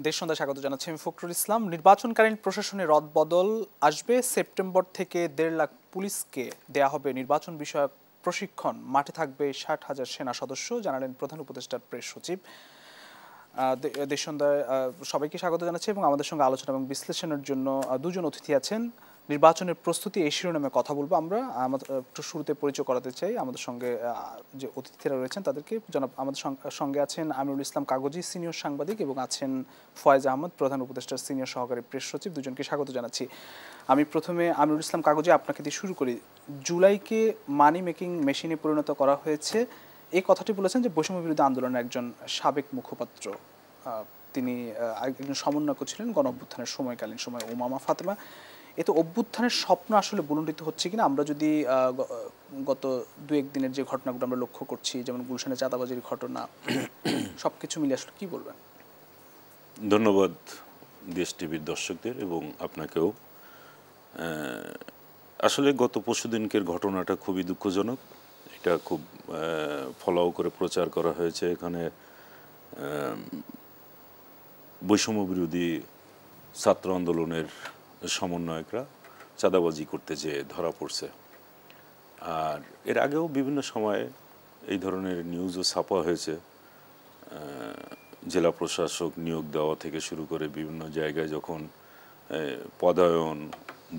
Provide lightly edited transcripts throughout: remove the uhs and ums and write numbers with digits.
দেশ সন্ধ্যায় স্বাগত জানাচ্ছি আমি ফখরুল ইসলাম। নির্বাচনকালীন প্রশাসনের রদবদল আসবে। সেপ্টেম্বর থেকে ১.৫ লাখ পুলিশকে দেয়া হবে নির্বাচন বিষয়ক প্রশিক্ষণ। মাঠে থাকবে ৬০,০০০ সেনা সদস্য, জানালেন প্রধান উপদেষ্টার প্রেস সচিব। দেশ সন্ধ্যায় সবাইকে স্বাগত জানাচ্ছি এবং আমাদের সঙ্গে আলোচনা এবং বিশ্লেষণের জন্য দুজন অতিথি আছেন। নির্বাচনের প্রস্তুতি এই শিরোনামে কথা বলবো আমরা। একটু শুরুতে পরিচয় করাতে চাই আমাদের সঙ্গে যে অতিথিরা রয়েছেন তাদেরকে। আমাদের সঙ্গে আছেন আমিরুল ইসলাম কাগজি, সিনিয়র সাংবাদিক, এবং আছেন ফয়েজ আহমদ, প্রধান উপদেষ্টার সিনিয়র সহকারী প্রেস সচিব। দুজনকে স্বাগত জানাচ্ছি। আমি প্রথমে আমিরুল ইসলাম কাগজি আপনাকে দিয়ে শুরু করি। জুলাইকে মানি মেকিং মেশিনে পরিণত করা হয়েছে, এই কথাটি বলেছেন যে বৈষম্য বিরোধী আন্দোলনের একজন সাবেক মুখপাত্র। তিনি একজন সমন্বয়ক ছিলেন গণ অভ্যুত্থানের সময়কালীন সময়, উমামা ফাতেমা। এতে অভ্যুত্থানের স্বপ্ন আসলে বুলন্ডিত হচ্ছে কিনা আমরা যদি গত ২-১ দিনের যে ঘটনাগুলো আমরা লক্ষ্য করছি, যেমন গুলশানে চাঁদাবাজির ঘটনা, সবকিছু মিলে আসলে কি বলবেন? ধন্যবাদ দেশ টিভির দর্শকদের এবং আপনাকেও। আসলে গত পরশুদিনকের ঘটনাটা খুবই দুঃখজনক। এটা খুব ফলাও করে প্রচার করা হয়েছে। এখানে বৈষম্য বিরোধী ছাত্র আন্দোলনের সমন্বয়করা চাঁদাবাজি করতে যেয়ে ধরা পড়ছে। আর এর আগেও বিভিন্ন সময়ে এই ধরনের নিউজও ছাপা হয়েছে। জেলা প্রশাসক নিয়োগ দেওয়া থেকে শুরু করে বিভিন্ন জায়গায় যখন পদায়ন,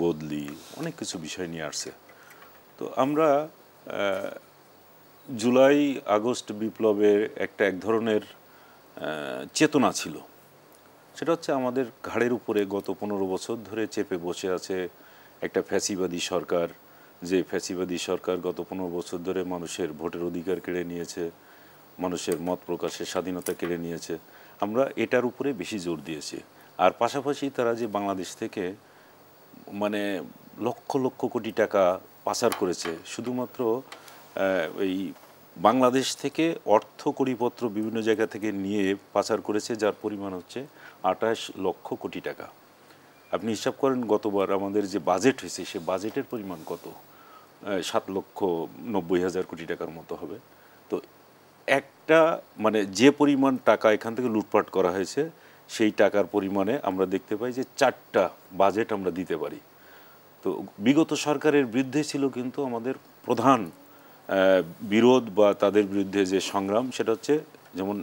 বদলি, অনেক কিছু বিষয় নিয়ে আসছে। তো আমরা জুলাই আগস্ট বিপ্লবের এক ধরনের চেতনা ছিল, সেটা হচ্ছে আমাদের ঘাড়ের উপরে গত ১৫ বছর ধরে চেপে বসে আছে একটা ফ্যাসিবাদী সরকার। যে ফ্যাসিবাদী সরকার গত ১৫ বছর ধরে মানুষের ভোটের অধিকার কেড়ে নিয়েছে, মানুষের মত প্রকাশের স্বাধীনতা কেড়ে নিয়েছে। আমরা এটার উপরে বেশি জোর দিয়েছি। আর পাশাপাশি তারা যে বাংলাদেশ থেকে মানে লক্ষ লক্ষ কোটি টাকা পাচার করেছে, শুধুমাত্র এই বাংলাদেশ থেকে অর্থ কড়িপত্র বিভিন্ন জায়গা থেকে নিয়ে পাচার করেছে, যার পরিমাণ হচ্ছে ২৮ লক্ষ কোটি টাকা। আপনি হিসাব করেন গতবার আমাদের যে বাজেট হয়েছে সে বাজেটের পরিমাণ কত? ৭,৯০,০০০ কোটি টাকার মতো হবে। তো একটা মানে যে পরিমাণ টাকা এখান থেকে লুটপাট করা হয়েছে, সেই টাকার পরিমাণে আমরা দেখতে পাই যে ৪টা বাজেট আমরা দিতে পারি। তো বিগত সরকারের বিরুদ্ধে ছিল কিন্তু আমাদের প্রধান বিরোধ বা তাদের বিরুদ্ধে যে সংগ্রাম, সেটা হচ্ছে যেমন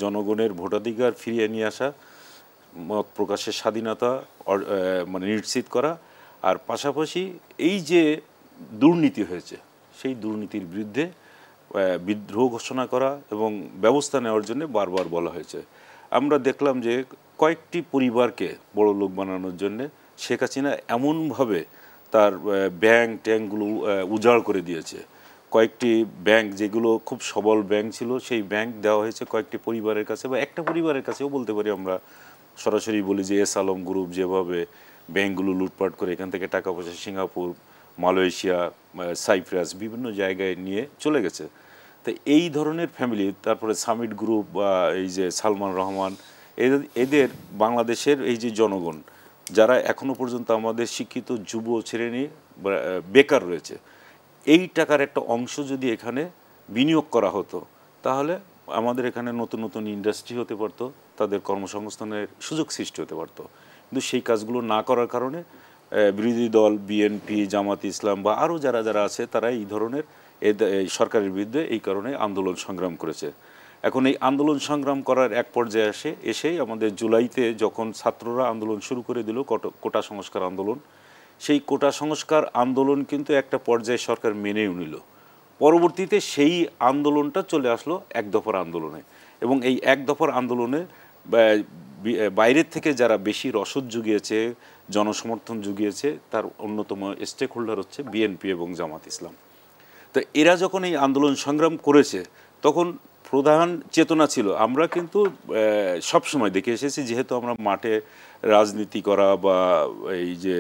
জনগণের ভোটাধিকার ফিরিয়ে নিয়ে আসা, মত প্রকাশের স্বাধীনতা মানে নিশ্চিত করা, আর পাশাপাশি এই যে দুর্নীতি হয়েছে সেই দুর্নীতির বিরুদ্ধে বিদ্রোহ ঘোষণা করা এবং ব্যবস্থা নেওয়ার জন্য বারবার বলা হয়েছে। আমরা দেখলাম যে কয়েকটি পরিবারকে বড় লোক বানানোর জন্যে শেখ হাসিনা এমনভাবে তার ব্যাংক ট্যাঙ্কগুলো উজাড় করে দিয়েছে। কয়েকটি ব্যাংক যেগুলো খুব সবল ব্যাংক ছিল, সেই ব্যাংক দেওয়া হয়েছে কয়েকটি পরিবারের কাছে, বা একটা পরিবারের কাছেও বলতে পারি। আমরা সরাসরি বলি যে এস আলম গ্রুপ যেভাবে ব্যাংকগুলো লুটপাট করে এখান থেকে টাকা পয়সা সিঙ্গাপুর, মালয়েশিয়া, সাইপ্রাস বিভিন্ন জায়গায় নিয়ে চলে গেছে। তো এই ধরনের ফ্যামিলি, তারপরে সামিট গ্রুপ বা এই যে সালমান রহমান, এদের বাংলাদেশের এই যে জনগণ যারা এখনও পর্যন্ত আমাদের শিক্ষিত যুব শ্রেণী বেকার রয়েছে, এই টাকার একটা অংশ যদি এখানে বিনিয়োগ করা হতো তাহলে আমাদের এখানে নতুন নতুন ইন্ডাস্ট্রি হতে পারতো, তাদের কর্মসংস্থানের সুযোগ সৃষ্টি হতে পারতো। কিন্তু সেই কাজগুলো না করার কারণে বিরোধী দল বিএনপি, জামাত ইসলাম বা আরও যারা যারা আছে তারা এই ধরনের এই সরকারের বিরুদ্ধে এই কারণে আন্দোলন সংগ্রাম করেছে। এখন এই আন্দোলন সংগ্রাম করার এক পর্যায়ে এসেই আমাদের জুলাইতে যখন ছাত্ররা আন্দোলন শুরু করে দিল, কোটা সংস্কার আন্দোলন, সেই কোটা সংস্কার আন্দোলন কিন্তু একটা পর্যায়ে সরকার মেনেও নিল। পরবর্তীতে সেই আন্দোলনটা চলে আসলো এক দফার আন্দোলনে, এবং এই এক দফার আন্দোলনে বাইরের থেকে যারা বেশি রসদ জুগিয়েছে, জনসমর্থন জুগিয়েছে, তার অন্যতম স্টেক হোল্ডার হচ্ছে বিএনপি এবং জামাত ইসলাম। তো এরা যখন এই আন্দোলন সংগ্রাম করেছে তখন প্রধান চেতনা ছিল, আমরা কিন্তু সবসময় দেখে এসেছি, যেহেতু আমরা মাঠে রাজনীতি করা বা এই যে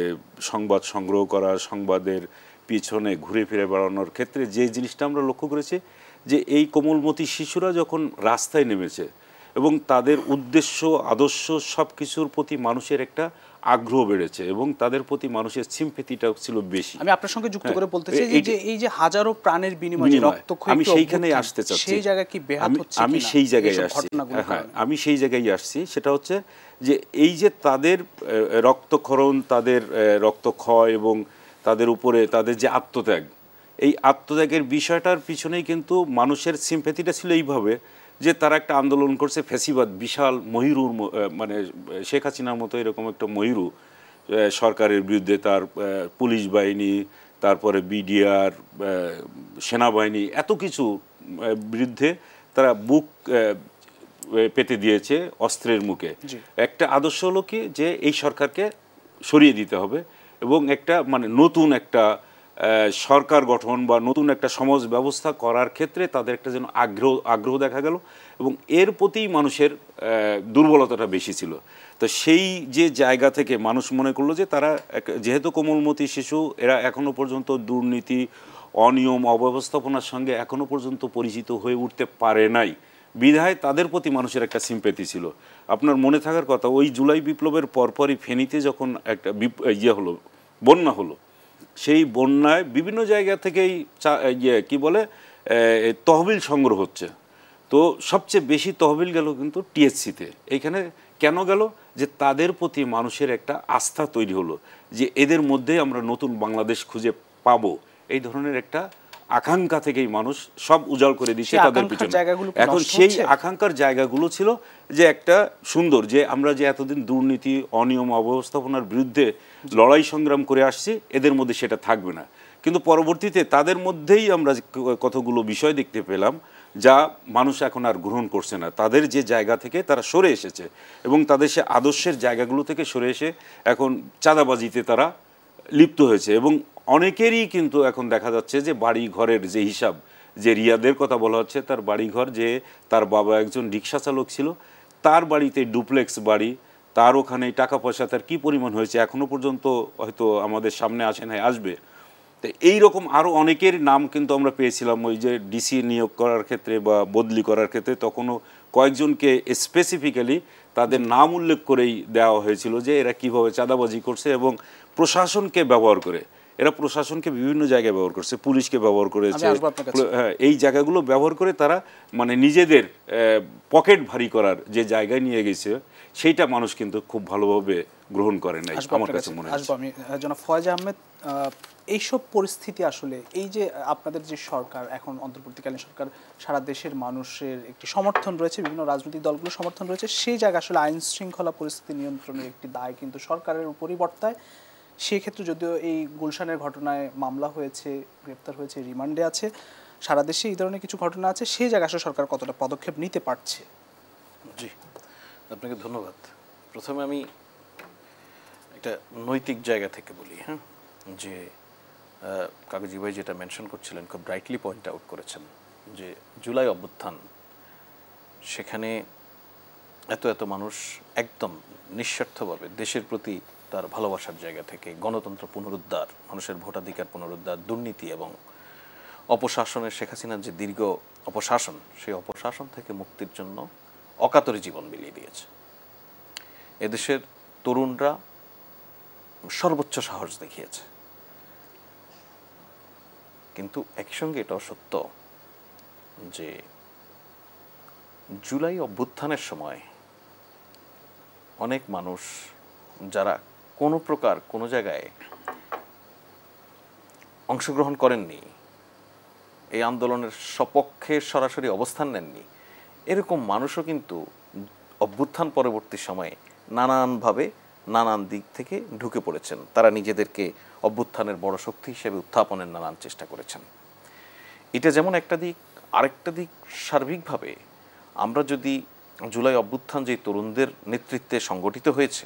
সংবাদ সংগ্রহ করা, সংবাদের পিছনে ঘুরে ফিরে বেড়ানোর ক্ষেত্রে যে জিনিসটা আমরা লক্ষ্য করেছি, যে এই কোমলমতি শিশুরা যখন রাস্তায় নেমেছে এবং তাদের উদ্দেশ্য আদর্শ সব কিছুর প্রতি মানুষের একটা আগ্রহ বেড়েছে এবং তাদের প্রতি মানুষের সিম্প্যাথিটাও ছিল বেশি। আমি আপনার সঙ্গে যুক্ত করে বলতে চাই যে এই যে হাজারো প্রাণের বিনিময়ে রক্তক্ষয়ী, আমি সেইখানেই আসতে চাচ্ছি, সেই জায়গা কি ব্যাহত হচ্ছে কিনা, আমি সেই জায়গায় আসছি। হ্যাঁ, আমি সেই জায়গায় আসছি। সেটা হচ্ছে যে এই যে তাদের রক্তক্ষরণ, তাদের রক্তক্ষয় এবং তাদের উপরে তাদের যে আত্মত্যাগ, এই আত্মত্যাগের বিষয়টার পিছনেই কিন্তু মানুষের সিম্প্যাথিটা ছিল এইভাবে যে তারা একটা আন্দোলন করছে, ফ্যাসিবাদ বিশাল ময়ূর, মানে শেখ হাসিনার মতো এরকম একটা ময়ূর সরকারের বিরুদ্ধে, তার পুলিশ বাহিনী, তারপরে বিডিআর, সেনাবাহিনী, এত কিছু বিরুদ্ধে তারা বুক পেতে দিয়েছে অস্ত্রের মুখে। একটা আদর্শ হলো কি যে এই সরকারকে সরিয়ে দিতে হবে এবং একটা মানে নতুন একটা সরকার গঠন বা নতুন একটা সমাজ ব্যবস্থা করার ক্ষেত্রে তাদের একটা যেন আগ্রহ দেখা গেল এবং এর প্রতি মানুষের দুর্বলতাটা বেশি ছিল। তো সেই যে জায়গা থেকে মানুষ মনে করলো যে তারা যেহেতু কোমলমতি শিশু, এরা এখনো পর্যন্ত দুর্নীতি, অনিয়ম, অব্যবস্থাপনার সঙ্গে এখনো পর্যন্ত পরিচিত হয়ে উঠতে পারে নাই, বিধায় তাদের প্রতি মানুষের একটা সিম্প্যাথি ছিল। আপনার মনে থাকার কথা, ওই জুলাই বিপ্লবের পরপরই ফেনীতে যখন একটা হলো, বন্যা হলো, সেই বন্যায় বিভিন্ন জায়গা থেকেই কি বলে তহবিল সংগ্রহ হচ্ছে। তো সবচেয়ে বেশি তহবিল গেল কিন্তু টিএসসিতে। এইখানে কেন গেল? যে তাদের প্রতি মানুষের একটা আস্থা তৈরি হলো যে এদের মধ্যেই আমরা নতুন বাংলাদেশ খুঁজে পাবো, এই ধরনের একটা আকাঙ্ক্ষা থেকেই মানুষ সব উজাড় করে দিচ্ছে তাদের পিছনে। এখন সেই আকাঙ্ক্ষার জায়গাগুলো ছিল যে একটা সুন্দর, যে আমরা যে এতদিন দুর্নীতি, অনিয়ম, অব্যবস্থাপনার বিরুদ্ধে লড়াই সংগ্রাম করে আসছি, এদের মধ্যে সেটা থাকবে না। কিন্তু পরবর্তীতে তাদের মধ্যেই আমরা কতগুলো বিষয় দেখতে পেলাম যা মানুষ এখন আর গ্রহণ করছে না। তাদের যে জায়গা থেকে তারা সরে এসেছে এবং তাদের সে আদর্শের জায়গাগুলো থেকে সরে এসে এখন চাঁদাবাজিতে তারা লিপ্ত হয়েছে এবং অনেকেরই কিন্তু এখন দেখা যাচ্ছে যে বাড়ি ঘরের যে হিসাব, যে রিয়াদের কথা বলা হচ্ছে, তার বাড়িঘর, যে তার বাবা একজন রিক্সা চালক ছিল, তার বাড়িতে ডুপ্লেক্স বাড়ি, তার ওখানে টাকা পয়সা তার কী পরিমাণ হয়েছে এখনও পর্যন্ত হয়তো আমাদের সামনে আসে নাই, আসবে। তো এইরকম আরও অনেকের নাম কিন্তু আমরা পেয়েছিলাম ওই যে ডিসি নিয়োগ করার ক্ষেত্রে বা বদলি করার ক্ষেত্রে, তখনও কয়েকজনকে স্পেসিফিক্যালি তাদের নাম উল্লেখ করেই দেওয়া হয়েছিল যে এরা কীভাবে চাঁদাবাজি করছে এবং প্রশাসনকে ব্যবহার করে, এরা প্রশাসনকে বিভিন্ন জায়গায় ব্যবহার করছে, পুলিশকে ব্যবহার করেছে, হ্যাঁ, এই জায়গাগুলো ব্যবহার করে তারা মানে নিজেদের পকেট ভারী করার যে জায়গায় নিয়ে গেছে, সেইটা মানুষ কিন্তু খুব ভালোভাবে গ্রহণ করে নাই আমার কাছে মনে হয়। আমি জনাব ফয়েজ আহমেদ, এইসব পরিস্থিতি আসলে এই যে আপনাদের যে সরকার এখন অন্তর্বর্তীকালীন সরকার, সারা দেশের মানুষের একটি সমর্থন রয়েছে, বিভিন্ন রাজনৈতিক দলগুলোর সমর্থন রয়েছে, সেই জায়গায় আসলে আইন শৃঙ্খলা পরিস্থিতি নিয়ন্ত্রণের একটি দায় কিন্তু সরকারের উপরই বর্তায়। সেক্ষেত্রে যদিও এই গুলশানের ঘটনায় মামলা হয়েছে, গ্রেপ্তার হয়েছে, রিমান্ডে আছে, সারা দেশে এই ধরনের কিছু ঘটনা আছে, সেই জায়গায় আসলে সরকার কতটা পদক্ষেপ নিতে পারছে? জি, আপনাকে ধন্যবাদ। প্রথমে আমি একটা নৈতিক জায়গা থেকে বলি, হ্যাঁ, যে কাগজি ভাই যেটা মেনশন করছিলেন খুব ব্রাইটলি পয়েন্ট আউট করেছেন যে জুলাই অভ্যুত্থান, সেখানে এত মানুষ একদম নিঃস্বার্থভাবে দেশের প্রতি তার ভালোবাসার জায়গা থেকে গণতন্ত্র পুনরুদ্ধার, মানুষের ভোটাধিকার পুনরুদ্ধার, দুর্নীতি এবং অপশাসনের, শেখ হাসিনার যে দীর্ঘ অপশাসন, সেই অপশাসন থেকে মুক্তির জন্য অকাতরে জীবন বিলিয়ে দিয়েছে। এদেশের তরুণরা সর্বোচ্চ সাহস দেখিয়েছে। কিন্তু একই সঙ্গে এটাও সত্য যে জুলাই অভ্যুত্থানের সময় অনেক মানুষ যারা কোনো প্রকার কোনো জায়গায় অংশগ্রহণ করেননি, এই আন্দোলনের সপক্ষে সরাসরি অবস্থান নেননি, এরকম মানুষও কিন্তু অভ্যুত্থান পরবর্তী সময়ে নানানভাবে নানান দিক থেকে ঢুকে পড়েছেন। তারা নিজেদেরকে অভ্যুত্থানের বড় শক্তি হিসেবে উত্থাপনের নানান চেষ্টা করেছেন। এটা যেমন একটা দিক, আরেকটা দিক সার্বিকভাবে আমরা যদি জুলাই অভ্যুত্থান যে তরুণদের নেতৃত্বে সংগঠিত হয়েছে,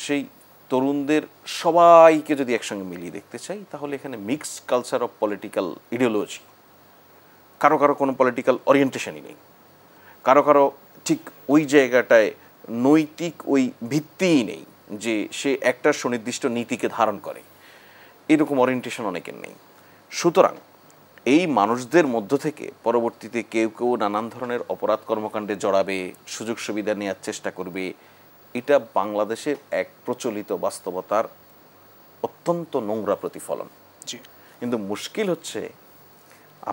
সেই তরুণদের সবাইকে যদি একসঙ্গে মিলিয়ে দেখতে চাই, তাহলে এখানে mixed culture of political ideology, কারো কারো কোনো পলিটিক্যাল ওরিয়েন্টেশনই নেই, কারো কারো ঠিক ওই জায়গাটায় নৈতিক ওই ভিত্তিই নেই যে সে একটা সুনির্দিষ্ট নীতিকে ধারণ করে, এরকম ওরিয়েন্টেশন অনেকের নেই। সুতরাং এই মানুষদের মধ্য থেকে পরবর্তীতে কেউ কেউ নানান ধরনের অপরাধ কর্মকাণ্ডে জড়াবে, সুযোগ সুবিধা নেওয়ার চেষ্টা করবে, এটা বাংলাদেশের এক প্রচলিত বাস্তবতার অত্যন্ত নোংরা প্রতিফলন। জি, কিন্তু মুশকিল হচ্ছে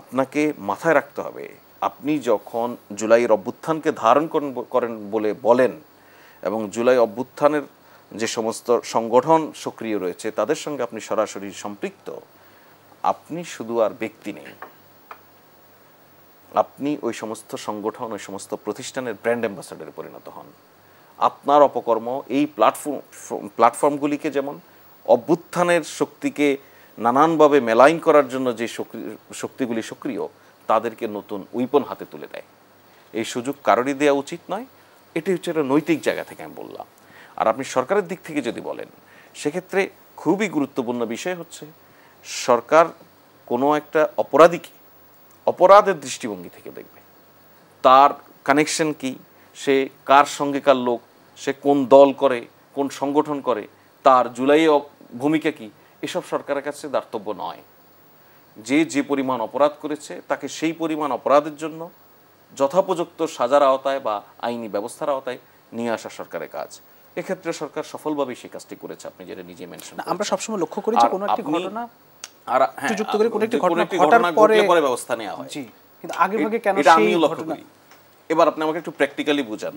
আপনাকে মাথায় রাখতে হবে, আপনি যখন জুলাইয়ের অভ্যুত্থানকে ধারণ করেন বলে বলেন এবং জুলাই অভ্যুত্থানের যে সমস্ত সংগঠন সক্রিয় রয়েছে তাদের সঙ্গে আপনি সরাসরি সম্পৃক্ত, আপনি শুধু আর ব্যক্তি নেই, আপনি ওই সমস্ত সংগঠন ওই সমস্ত প্রতিষ্ঠানের ব্র্যান্ড অ্যাম্বাসাডারে পরিণত হন। আপনার অপকর্ম এই প্ল্যাটফর্মগুলিকে যেমন অভ্যুত্থানের শক্তিকে নানানভাবে মেলাইন করার জন্য যে শক্তিগুলি সক্রিয় তাদেরকে নতুন উইপন হাতে তুলে দেয়। এই সুযোগ কারোরই দেওয়া উচিত নয়। এটি হচ্ছে একটা নৈতিক জায়গা থেকে আমি বললাম। আর আপনি সরকারের দিক থেকে যদি বলেন, সেক্ষেত্রে খুবই গুরুত্বপূর্ণ বিষয় হচ্ছে সরকার কোনো একটা অপরাধীকে অপরাধের দৃষ্টিভঙ্গি থেকে দেখবে, তার কানেকশন কি, সে কার সঙ্গেকার লোক, সে কোন দল করে, কোন সংগঠন করে, তার জুলাইয়ে ভূমিকা কি, এসব সরকারের কাছে দার্তব্য নয়। যে পরিমাণ অপরাধ করেছে তাকে সেই পরিমাণ অপরাধের জন্য যথোপযুক্ত সাজার আওতায় বা আইনি ব্যবস্থার আওতায় নিয়ে আসা সরকারের কাজ। এক্ষেত্রে সরকার সফলভাবে সেই কাজটি করেছে, আপনি যেটা নিজে মেনশন করেছেন। আমরা সবসময় লক্ষ্য করি যে কোনো একটি ঘটনা আর যুক্ত করে কোনো একটি ঘটনা ঘটার পরে ব্যবস্থা নেওয়া হয়। জি, কিন্তু আগেভাগে কেন সেই ঘটনা? এবার আপনি আমাকে একটু প্র্যাকটিক্যালি বুঝান,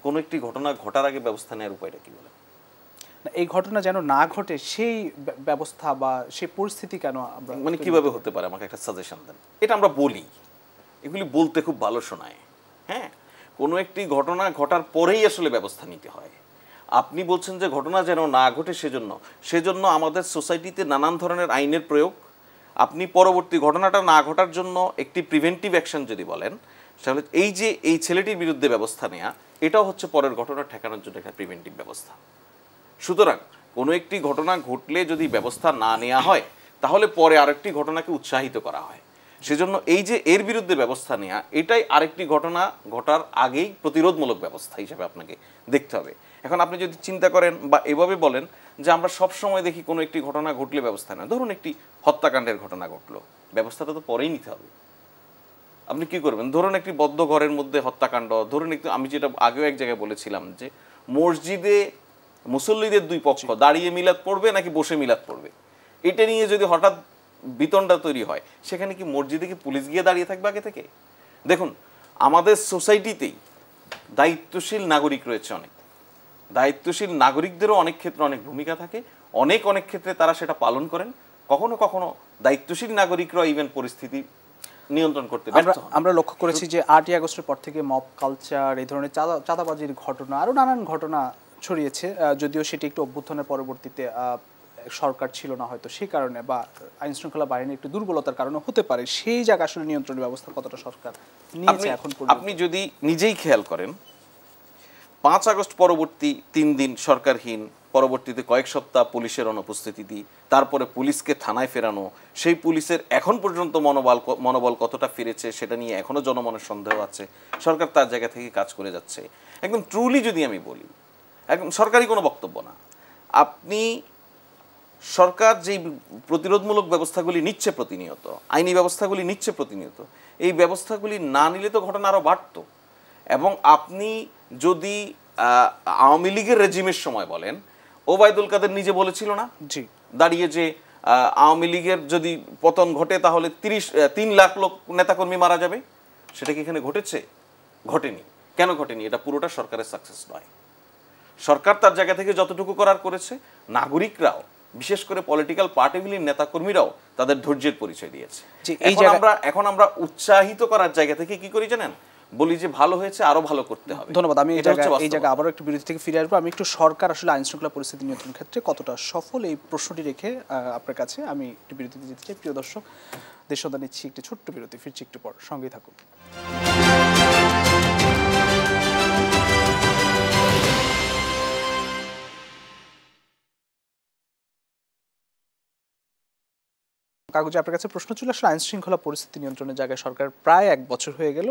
কোন একটি ঘটনা ঘটার আগে ব্যবস্থা নেওয়ার উপায়টা কি বলেন? এই ঘটনা যেন না ঘটে সেই ব্যবস্থা বা সেই পরিস্থিতি কেন আমরা, মানে কিভাবে হতে পারে, আমাকে একটা সাজেশন দেন। এটা আমরা বলি, এগুলি বলতে খুব ভালো শোনায়। হ্যাঁ, কোনো একটি ঘটনা ঘটার পরেই আসলে ব্যবস্থা নিতে হয়। আপনি বলছেন যে ঘটনা যেন না ঘটে সেজন্য আমাদের সোসাইটিতে নানান ধরনের আইনের প্রয়োগ। আপনি পরবর্তী ঘটনাটা না ঘটার জন্য একটি প্রিভেন্টিভ অ্যাকশন যদি বলেন, তাহলে এই ছেলেটির বিরুদ্ধে ব্যবস্থা নেওয়া, এটাও হচ্ছে পরের ঘটনা ঠেকানোর জন্য একটা প্রিভেন্টিভ ব্যবস্থা। সুতরাং কোনো একটি ঘটনা ঘটলে যদি ব্যবস্থা না নেওয়া হয় তাহলে পরে আরেকটি ঘটনাকে উৎসাহিত করা হয়। সেজন্য এর বিরুদ্ধে ব্যবস্থা নেওয়া, এটাই আরেকটি ঘটনা ঘটার আগেই প্রতিরোধমূলক ব্যবস্থা হিসেবে আপনাকে দেখতে হবে। এখন আপনি যদি চিন্তা করেন বা এভাবে বলেন যে আমরা সব সময় দেখি কোনো একটি ঘটনা ঘটলে ব্যবস্থা নেয়, ধরুন একটি হত্যাকাণ্ডের ঘটনা ঘটলো, ব্যবস্থাটা তো পরেই নিতে হবে। আপনি কি করবেন? ধরুন একটি বদ্ধ ঘরের মধ্যে হত্যাকাণ্ড, ধরুন একটু, আমি যেটা আগেও এক জায়গায় বলেছিলাম যে মসজিদে মুসল্লিদের দুই পক্ষ দাঁড়িয়ে মিলাদ পড়বে নাকি বসে মিলাদ পড়বে, এটা নিয়ে যদি হঠাৎ বিতণ্ডা তৈরি হয়, সেখানে কি মসজিদে কি পুলিশ গিয়ে দাঁড়িয়ে থাকবে আগে থেকে? দেখুন, আমাদের সোসাইটিতেই দায়িত্বশীল নাগরিক রয়েছে অনেক। দায়িত্বশীল নাগরিকদেরও অনেক ক্ষেত্রে অনেক ভূমিকা থাকে, অনেক ক্ষেত্রে তারা সেটা পালন করেন। কখনো কখনো দায়িত্বশীল নাগরিকরা ইভেন পরিস্থিতি নিয়ন্ত্রণ করতে ব্যর্থ হন। আমরা লক্ষ্য করেছি যে 8ই আগস্টের পর থেকে মব কালচার, এই ধরনের চাঁদাবাজির ঘটনা, আরও নানান ঘটনা ছড়িয়েছে। যদিও সেটি একটু অভ্যুত্থানের পরবর্তীতে সরকার ছিল না হয়তো, সেই কারণে বা আইন শৃঙ্খলা বাহিনীর একটু দুর্বলতার কারণে হতে পারে। সেই জায়গা আসলে নিয়ন্ত্রণের ব্যবস্থা কতটা সরকার নিয়েছে এখন পর্যন্ত? আপনি যদি নিজেই খেয়াল করেন, 5 আগস্ট পরবর্তী 3 দিন সরকারহীন, পরবর্তীতে কয়েক সপ্তাহ পুলিশের অনুপস্থিতি, তারপরে পুলিশকে থানায় ফেরানো, সেই পুলিশের এখন পর্যন্ত মনোবল কতটা ফিরেছে সেটা নিয়ে এখনো জনমনের সন্দেহ আছে। সরকার তার জায়গা থেকে কাজ করে যাচ্ছে। একদম ট্রুলি যদি আমি বলি, একদম সরকারি কোনো বক্তব্য না, আপনি সরকার যেই প্রতিরোধমূলক ব্যবস্থাগুলি নিচ্ছে প্রতিনিয়ত, আইনি ব্যবস্থাগুলি নিচ্ছে প্রতিনিয়ত, এই ব্যবস্থাগুলি না নিলে তো ঘটনা আরও বাড়ত। এবং আপনি যদি আওয়ামী লীগের রেজিমের সময় বলেন, ওবায়দুল কাদের নিজে বলেছিল না জি, দাঁড়িয়ে যে আওয়ামী লীগের যদি পতন ঘটে তাহলে 3 লাখ লোক নেতাকর্মী মারা যাবে। সেটা কি এখানে ঘটেছে? ঘটেনি। কেন ঘটেনি? এটা পুরোটা সরকারের সাকসেস নয়। সরকার তার জায়গা থেকে যতটুকু করার করেছে, নাগরিকরাও, বিশেষ করে পলিটিক্যাল পার্টিগুলির নেতাকর্মীরাও তাদের ধৈর্যের পরিচয় দিয়েছে। এখন আমরা উৎসাহিত করার জায়গা থেকে কি করি জানেন? বলি যে ভালো হয়েছে, আরো ভালো করতে হবে। ধন্যবাদ। আমি এই জায়গায় আবারও একটু বিরতি থেকে ফিরে আসবো। আমি একটু সরকার আসলে আইন শৃঙ্খলা পরিস্থিতি নিয়ন্ত্রণের ক্ষেত্রে কতটা সফল, এই প্রশ্নটি রেখে আপনার কাছে আমি একটু বিরতিতে যেতে চাই। প্রিয় দর্শক, দেশদা নিচ্ছি একটি ছোট্ট বিরতি, ফিরছি একটু পর, সঙ্গেই থাকুন। কাগজে আপনার কাছে প্রশ্ন ছিল আসলে আইন শৃঙ্খলা পরিস্থিতি নিয়ন্ত্রণের জায়গায় সরকার প্রায় 1 বছর হয়ে গেল,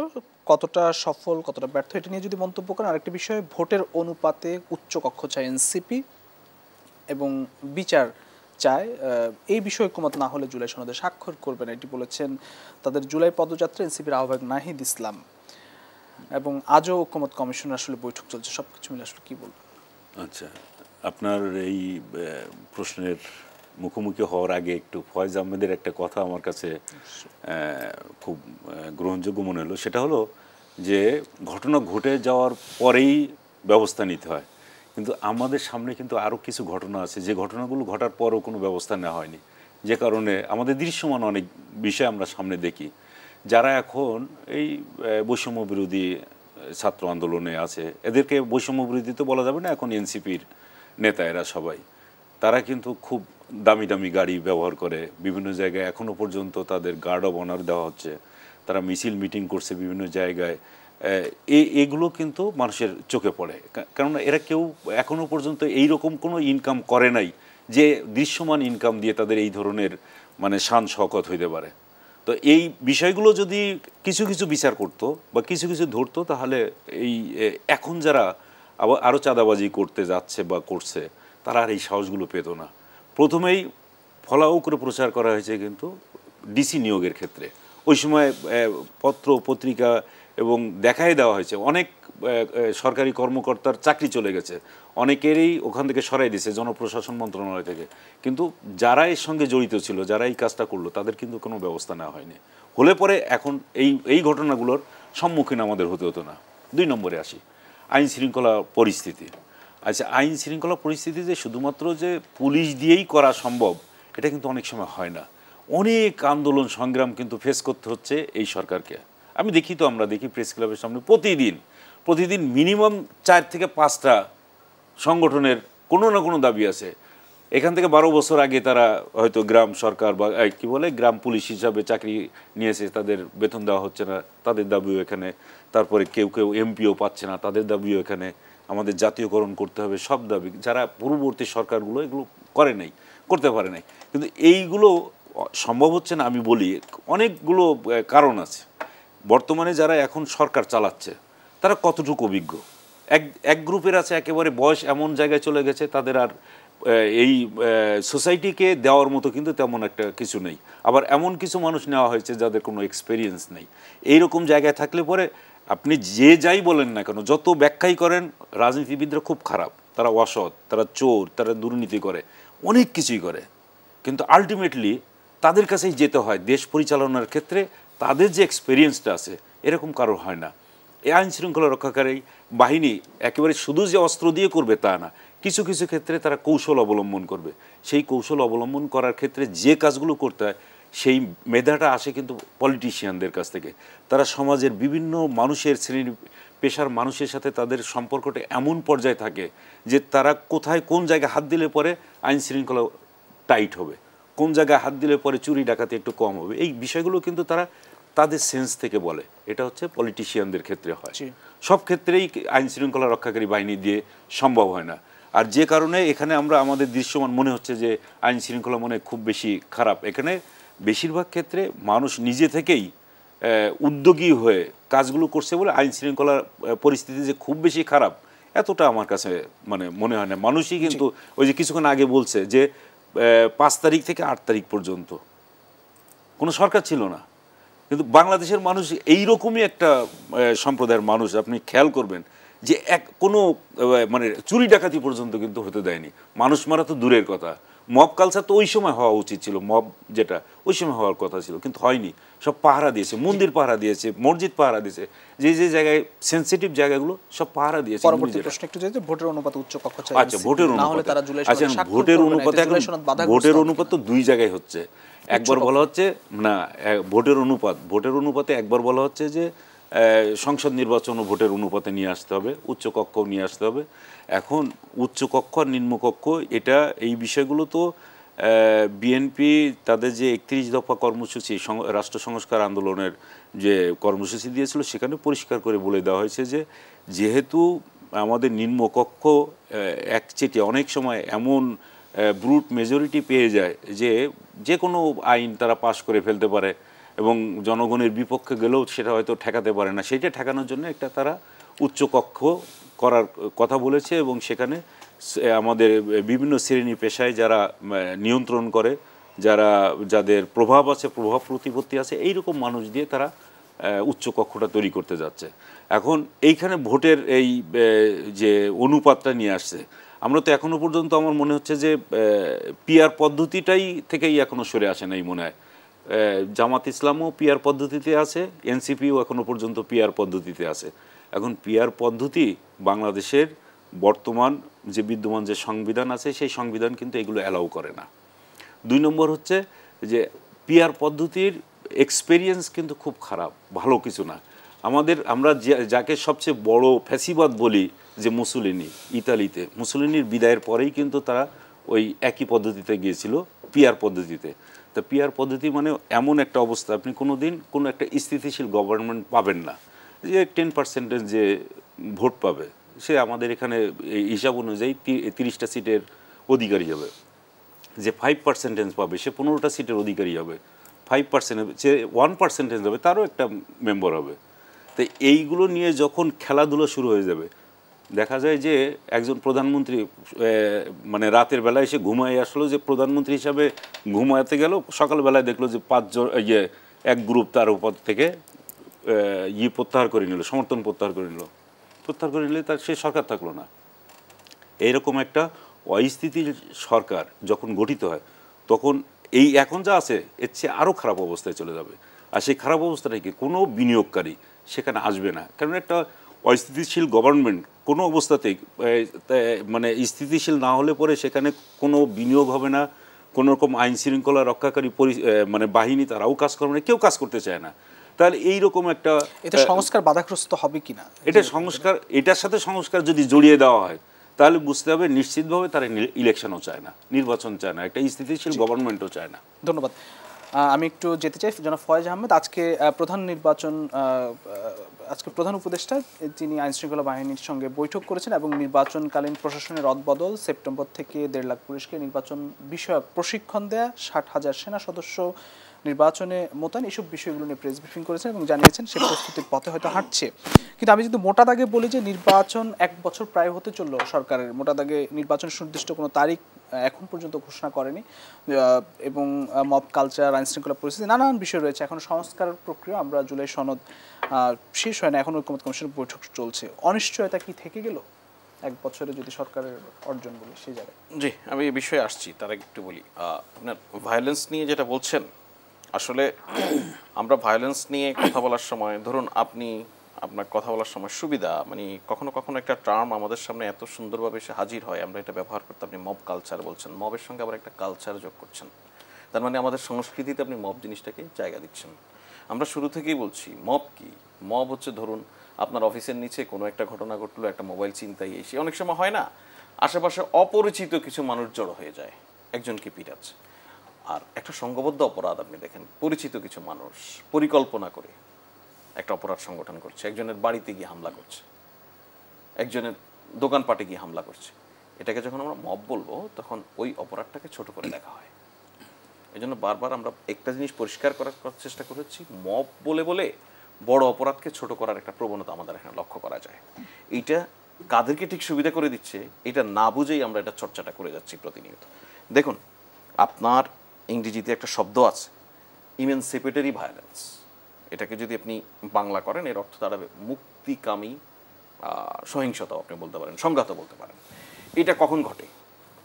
কতটা সফল কতটা ব্যর্থ এটা নিয়ে যদি মন্তব্য করেন। আরেকটি বিষয়, ভোটের অনুপাতে উচ্চ কক্ষ চায় এনসিপি এবং বিচার চায়, এই বিষয়ে ঐকমত না হলে জুলাই সনদে স্বাক্ষর করবে না, এটি বলেছেন তাদের জুলাই পদযাত্রা এনসিপির আহ্বায়ক নাহিদ ইসলাম। এবং আজও ঐকমত্য কমিশনের আসলে বৈঠক চলছে, সবকিছু মিলে আসলে কি বলবো? আচ্ছা, আপনার এই প্রশ্নের মুখোমুখি হওয়ার আগে একটু ফয়েজ আহমেদের একটা কথা আমার কাছে খুব গ্রহণযোগ্য মনে হলো। সেটা হলো যে ঘটনা ঘটে যাওয়ার পরেই ব্যবস্থা নিতে হয়, কিন্তু আমাদের সামনে কিন্তু আরও কিছু ঘটনা আছে যে ঘটনাগুলো ঘটার পরও কোনো ব্যবস্থা নেওয়া হয়নি, যে কারণে আমাদের দৃশ্যমান অনেক বিষয় আমরা সামনে দেখি। যারা এখন এই বৈষম্য বিরোধী ছাত্র আন্দোলনে আছে, এদেরকে বৈষম্য বিরোধী তো বলা যাবে না, এখন এনসিপির নেতা এরা সবাই, তারা কিন্তু খুব দামি দামি গাড়ি ব্যবহার করে, বিভিন্ন জায়গায় এখনও পর্যন্ত তাদের গার্ড অব অনার দেওয়া হচ্ছে, তারা মিছিল মিটিং করছে বিভিন্ন জায়গায়। এগুলো কিন্তু মানুষের চোখে পড়ে, কারণ এরা কেউ এখনও পর্যন্ত এইরকম কোনো ইনকাম করে নাই যে দৃশ্যমান ইনকাম দিয়ে তাদের এই ধরনের মানে শান শওকত হইতে পারে। তো এই বিষয়গুলো যদি কিছু কিছু বিচার করতো বা কিছু কিছু ধরতো, তাহলে এই এখন যারা আবার আরও চাঁদাবাজি করতে যাচ্ছে বা করছে, তারা আর এই সাহসগুলো পেত না। প্রথমেই ফলাও করে প্রচার করা হয়েছে কিন্তু ডিসি নিয়োগের ক্ষেত্রে, ওই সময় পত্র পত্রিকা এবং দেখাই দেওয়া হয়েছে অনেক সরকারি কর্মকর্তার চাকরি চলে গেছে, অনেকেরই ওখান থেকে সরাই দিয়েছে জনপ্রশাসন মন্ত্রণালয় থেকে, কিন্তু যারা এর সঙ্গে জড়িত ছিল, যারা এই কাজটা করলো, তাদের কিন্তু কোনো ব্যবস্থা নেওয়া হয়নি। হলে পরে এখন এই ঘটনাগুলোর সম্মুখীন আমাদের হতে হতো না। 2 নম্বরে আসি, আইন শৃঙ্খলা পরিস্থিতি। আচ্ছা, আইন শৃঙ্খলা পরিস্থিতি যে শুধুমাত্র যে পুলিশ দিয়েই করা সম্ভব, এটা কিন্তু অনেক সময় হয় না। অনেক আন্দোলন সংগ্রাম কিন্তু ফেস করতে হচ্ছে এই সরকারকে। আমি দেখি তো, আমরা দেখি প্রেস ক্লাবের সামনে প্রতিদিন মিনিমাম 4 থেকে 5টা সংগঠনের কোনো না কোনো দাবি আছে। এখান থেকে 12 বছর আগে তারা হয়তো গ্রাম সরকার বা কি বলে গ্রাম পুলিশ হিসাবে চাকরি নিয়েছে, তাদের বেতন দেওয়া হচ্ছে না, তাদের দাবিও এখানে। তারপরে কেউ এমপিও পাচ্ছে না, তাদের দাবিও এখানে। আমাদের জাতীয়করণ করতে হবে, সব দাবি যারা পূর্ববর্তী সরকারগুলো এগুলো করতে পারে নাই। কিন্তু এইগুলো সম্ভব হচ্ছে না। আমি বলি অনেকগুলো কারণ আছে। বর্তমানে যারা এখন সরকার চালাচ্ছে তারা কতটুকু অভিজ্ঞ? এক গ্রুপের আছে একেবারে বয়স এমন জায়গায় চলে গেছে, তাদের আর এই সোসাইটিকে দেওয়ার মতো কিন্তু তেমন একটা কিছু নেই। আবার এমন কিছু মানুষ নেওয়া হয়েছে যাদের কোনো এক্সপেরিয়েন্স নেই। এইরকম জায়গায় থাকলে পরে আপনি যে যাই বলেন না কেন, যত ব্যাখ্যাই করেন, রাজনীতিবিদরা খুব খারাপ, তারা অসৎ, তারা চোর, তারা দুর্নীতি করে, অনেক কিছুই করে, কিন্তু আলটিমেটলি তাদের কাছেই যেতে হয় দেশ পরিচালনার ক্ষেত্রে। তাদের যে এক্সপেরিয়েন্সটা আছে এরকম কারোর হয় না। এই আইন শৃঙ্খলা রক্ষাকারী বাহিনী একেবারে শুধু যে অস্ত্র দিয়ে করবে তা না, কিছু কিছু ক্ষেত্রে তারা কৌশল অবলম্বন করবে। সেই কৌশল অবলম্বন করার ক্ষেত্রে যে কাজগুলো করতে হয়, সেই মেধাটা আসে কিন্তু পলিটিশিয়ানদের কাছ থেকে। তারা সমাজের বিভিন্ন মানুষের শ্রেণী পেশার মানুষের সাথে তাদের সম্পর্কটা এমন পর্যায়ে থাকে যে তারা কোথায় কোন জায়গায় হাত দিলে পরে আইন শৃঙ্খলা টাইট হবে, কোন জায়গায় হাত দিলে পরে চুরি ডাকাতি একটু কম হবে, এই বিষয়গুলো কিন্তু তারা তাদের সেন্স থেকে বলে। এটা হচ্ছে পলিটিশিয়ানদের ক্ষেত্রে হয়, সব ক্ষেত্রেই আইন শৃঙ্খলা রক্ষাকারী বাহিনী দিয়ে সম্ভব হয় না। আর যে কারণে এখানে আমরা আমাদের দৃশ্যমান মনে হচ্ছে যে আইন শৃঙ্খলা মনে খুব বেশি খারাপ। এখানে বেশিরভাগ ক্ষেত্রে মানুষ নিজে থেকেই উদ্যোগী হয়ে কাজগুলো করছে বলে আইন শৃঙ্খলার পরিস্থিতি যে খুব বেশি খারাপ এতটা আমার কাছে মানে মনে হয় না। মানুষই কিন্তু ওই যে কিছুক্ষণ আগে বলছে যে 5 তারিখ থেকে 8 তারিখ পর্যন্ত কোনো সরকার ছিল না, কিন্তু বাংলাদেশের মানুষ এইরকমই একটা সম্প্রদায়ের মানুষ। আপনি খেয়াল করবেন যে কোনো মানে চুরি ডাকাতি পর্যন্ত কিন্তু হতে দেয়নি। মানুষ মারা তো দূরের কথা, মব কালচার তো ওই সময় হওয়া উচিত ছিল, মব যেটা ওই সময় হওয়ার কথা ছিল, কিন্তু হয়নি। সব পাহারা দিয়েছে, মন্দির পাহারা দিয়েছে, মসজিদ পাহারা দিয়েছে, যে যে জায়গায় সেন্সিটিভ জায়গাগুলো সব পাহারা দিয়েছে। পরবর্তী প্রশ্ন একটু যেতে ভোটের অনুপাত উচ্চ কক্ষ চাই। আচ্ছা, ভোটের অনুপাত, আচ্ছা ভোটের অনুপাত এখন ভোটের অনুপাত তো 2 জায়গায় হচ্ছে। একবার বলা হচ্ছে না ভোটের অনুপাতে একবার বলা হচ্ছে যে সংসদ নির্বাচন ও ভোটের অনুপাতে নিয়ে আসতে হবে, উচ্চকক্ষ নিয়ে আসতে হবে। এখন উচ্চকক্ষ আর নিম্নকক্ষ এটা এই বিষয়গুলো তো বিএনপি তাদের যে 31 দফা কর্মসূচি রাষ্ট্র সংস্কার আন্দোলনের যে কর্মসূচি দিয়েছিল সেখানে পরিষ্কার করে বলে দেওয়া হয়েছে যে যেহেতু আমাদের নিম্নকক্ষ একচেটিয়া অনেক সময় এমন ব্রুট মেজরিটি পেয়ে যায় যে কোনো আইন তারা পাশ করে ফেলতে পারে এবং জনগণের বিপক্ষে গেলেও সেটা হয়তো ঠেকাতে পারে না, সেইটা ঠেকানোর জন্য একটা তারা উচ্চকক্ষ করার কথা বলেছে। এবং সেখানে আমাদের বিভিন্ন শ্রেণী পেশায় যারা নিয়ন্ত্রণ করে, যাদের প্রভাব আছে, প্রভাব প্রতিপত্তি আছে, এইরকম মানুষ দিয়ে তারা উচ্চ কক্ষটা তৈরি করতে যাচ্ছে। এখন এইখানে ভোটের এই যে অনুপাতটা নিয়ে আসছে, আমরা তো এখনো পর্যন্ত আমার মনে হচ্ছে যে পিআর পদ্ধতিটাই থেকেই এখনো সরে আসে নাই মনে হয়। জামাত ইসলামও পিআর পদ্ধতিতে আছে, এনসিপিও এখনো পর্যন্ত পিআর পদ্ধতিতে আছে। এখন পিআর পদ্ধতি বাংলাদেশের বর্তমান যে বিদ্যমান যে সংবিধান আছে সেই সংবিধান কিন্তু এগুলো অ্যালাউ করে না। 2 নম্বর হচ্ছে যে পিআর পদ্ধতির এক্সপেরিয়েন্স কিন্তু খুব খারাপ, ভালো কিছু না। আমরা যাকে সবচেয়ে বড় ফ্যাসিবাদ বলি যে মুসোলিনি, ইতালিতে মুসোলিনির বিদায়ের পরেই কিন্তু তারা ওই একই পদ্ধতিতে গিয়েছিল, পিআর পদ্ধতিতে। তা পিআর পদ্ধতি মানে এমন একটা অবস্থা, আপনি কোনো দিন কোনো একটা স্থিতিশীল গভর্নমেন্ট পাবেন না। যে 10% যে ভোট পাবে সে আমাদের এখানে এই হিসাব অনুযায়ী 30টা সিটের অধিকারী হবে। যে 5% পাবে সে 15টা সিটের অধিকারী হবে। 5% যে 1% হবে তারও একটা মেম্বার হবে। তো এইগুলো নিয়ে যখন খেলাধুলো শুরু হয়ে যাবে, দেখা যায় যে একজন প্রধানমন্ত্রী মানে রাতের বেলায় এসে ঘুমায় আসলো, যে প্রধানমন্ত্রী হিসাবে ঘুমাতে গেল, সকালবেলায় দেখলো যে 5 জন এক গ্রুপ তার উপর থেকে প্রত্যাহার করে নিল, সমর্থন প্রত্যাহার করে নিলে তার সে সরকার থাকলো না। এইরকম একটা অস্থিতিশীল সরকার যখন গঠিত হয় তখন এই এখন যা আছে এর চেয়ে আরও খারাপ অবস্থায় চলে যাবে। আর সেই খারাপ অবস্থাটা কি, কোনো বিনিয়োগকারী সেখানে আসবে না। কারণ একটা অস্থিতিশীল গভর্নমেন্ট কোনো অবস্থাতেই মানে স্থিতিশীল না হলে পরে সেখানে কোনো বিনিয়োগ হবে না, কোনো রকম আইন শৃঙ্খলা রক্ষাকারী মানে বাহিনী তারাও কাজ করবে না, কেউ কাজ করতে চায় না। তাহলে এইরকম একটা এটা সংস্কার বাধাগ্রস্ত হবে কিনা, এটার সাথে সংস্কার যদি জড়িয়ে দেওয়া হয় তাহলে বুঝতে হবে নিশ্চিতভাবে তারা ইলেকশনও চায় না, নির্বাচন চায় না, একটা স্থিতিশীল গভর্নমেন্টও চায় না। ধন্যবাদ। আমি একটু যেতে চাই জনাব ফয়েজ আহমেদ। আজকে প্রধান উপদেষ্টা তিনি আইনশৃঙ্খলা বাহিনীর সঙ্গে বৈঠক করেছেন এবং নির্বাচনকালীন প্রশাসনের রদবদল, সেপ্টেম্বর থেকে 1.5 লাখ পুলিশকে নির্বাচন বিষয়ক প্রশিক্ষণ দেয়া, 60,000 সেনা সদস্য নির্বাচনে মোতায়েন, এইসব বিষয়গুলো নিয়ে প্রেস ব্রিফিং করেছেন এবং জানিয়েছেন সে প্রস্তুতির পথে হয়তো হাঁটছে। কিন্তু আমি যদি মোটা দাগে বলি যে নির্বাচন 1 বছর প্রায় হতে চলল সরকারের, মোটা দাগে নির্বাচন সুনির্দিষ্ট কোনো তারিখ এখন পর্যন্ত ঘোষণা করেনি এবং মব কালচার, আইনশৃঙ্খলা পরিস্থিতি, নানান বিষয় রয়েছে। এখন সংস্কার প্রক্রিয়া, আমরা জুলাই সনদ শেষ হয় না, এখন ঐকমত্য কমিশনের বৈঠক চলছে। অনিশ্চয়তা কি থেকে গেল 1 বছরে যদি সরকারের অর্জন বলি সেই জায়গায়? জি, আমি এই বিষয়ে আসছি, তার আগে একটু বলি। আপনার ভায়োলেন্স নিয়ে যেটা বলছেন, আসলে আমরা ভায়োলেন্স নিয়ে কথা বলার সময়, ধরুন আপনার কথা বলার সময় সুবিধা, মানে কখনো কখনো একটা টার্ম আমাদের সামনে এত সুন্দরভাবে এসে হাজির হয়, আমরা এটা ব্যবহার করতে, আপনি মব কালচার বলছেন, মবের সঙ্গে আবার একটা কালচার যোগ করছেন, তার মানে আমাদের সংস্কৃতিতে আপনি মব জিনিসটাকে জায়গা দিচ্ছেন। আমরা শুরু থেকেই বলছি মব কি, মব হচ্ছে ধরুন আপনার অফিসের নিচে কোনো একটা ঘটনা ঘটলো, একটা মোবাইল ছিনতাই, এসে অনেক সময় হয় না, আশেপাশে অপরিচিত কিছু মানুষ জড়ো হয়ে যায়, একজনকে পিটাচ্ছে। আর একটা সংঘবদ্ধ অপরাধ আপনি দেখেন, পরিচিত কিছু মানুষ পরিকল্পনা করে একটা অপরাধ সংগঠন করছে, একজনের বাড়িতে গিয়ে হামলা করছে, একজনের দোকানপাটে গিয়ে হামলা করছে। এটাকে যখন আমরা মব বলবো তখন ওই অপরাধটাকে ছোট করে দেখা হয়। এই জন্য বারবার আমরা একটা জিনিস পরিষ্কার করার চেষ্টা করেছি, মব বলে বড় অপরাধকে ছোট করার একটা প্রবণতা আমাদের এখানে লক্ষ্য করা যায়। এইটা কাদেরকে ঠিক সুবিধা করে দিচ্ছে এটা না বুঝেই আমরা এটা চর্চাটা করে যাচ্ছি প্রতিনিয়ত। দেখুন, আপনার ইংরেজিতে একটা শব্দ আছে ইমেনসিপেটরি ভায়োলেন্স, এটাকে যদি আপনি বাংলা করেন এর অর্থ দাঁড়াবে মুক্তিকামী সহিংসতাও আপনি বলতে পারেন, সংঘাতও বলতে পারেন। এটা কখন ঘটে?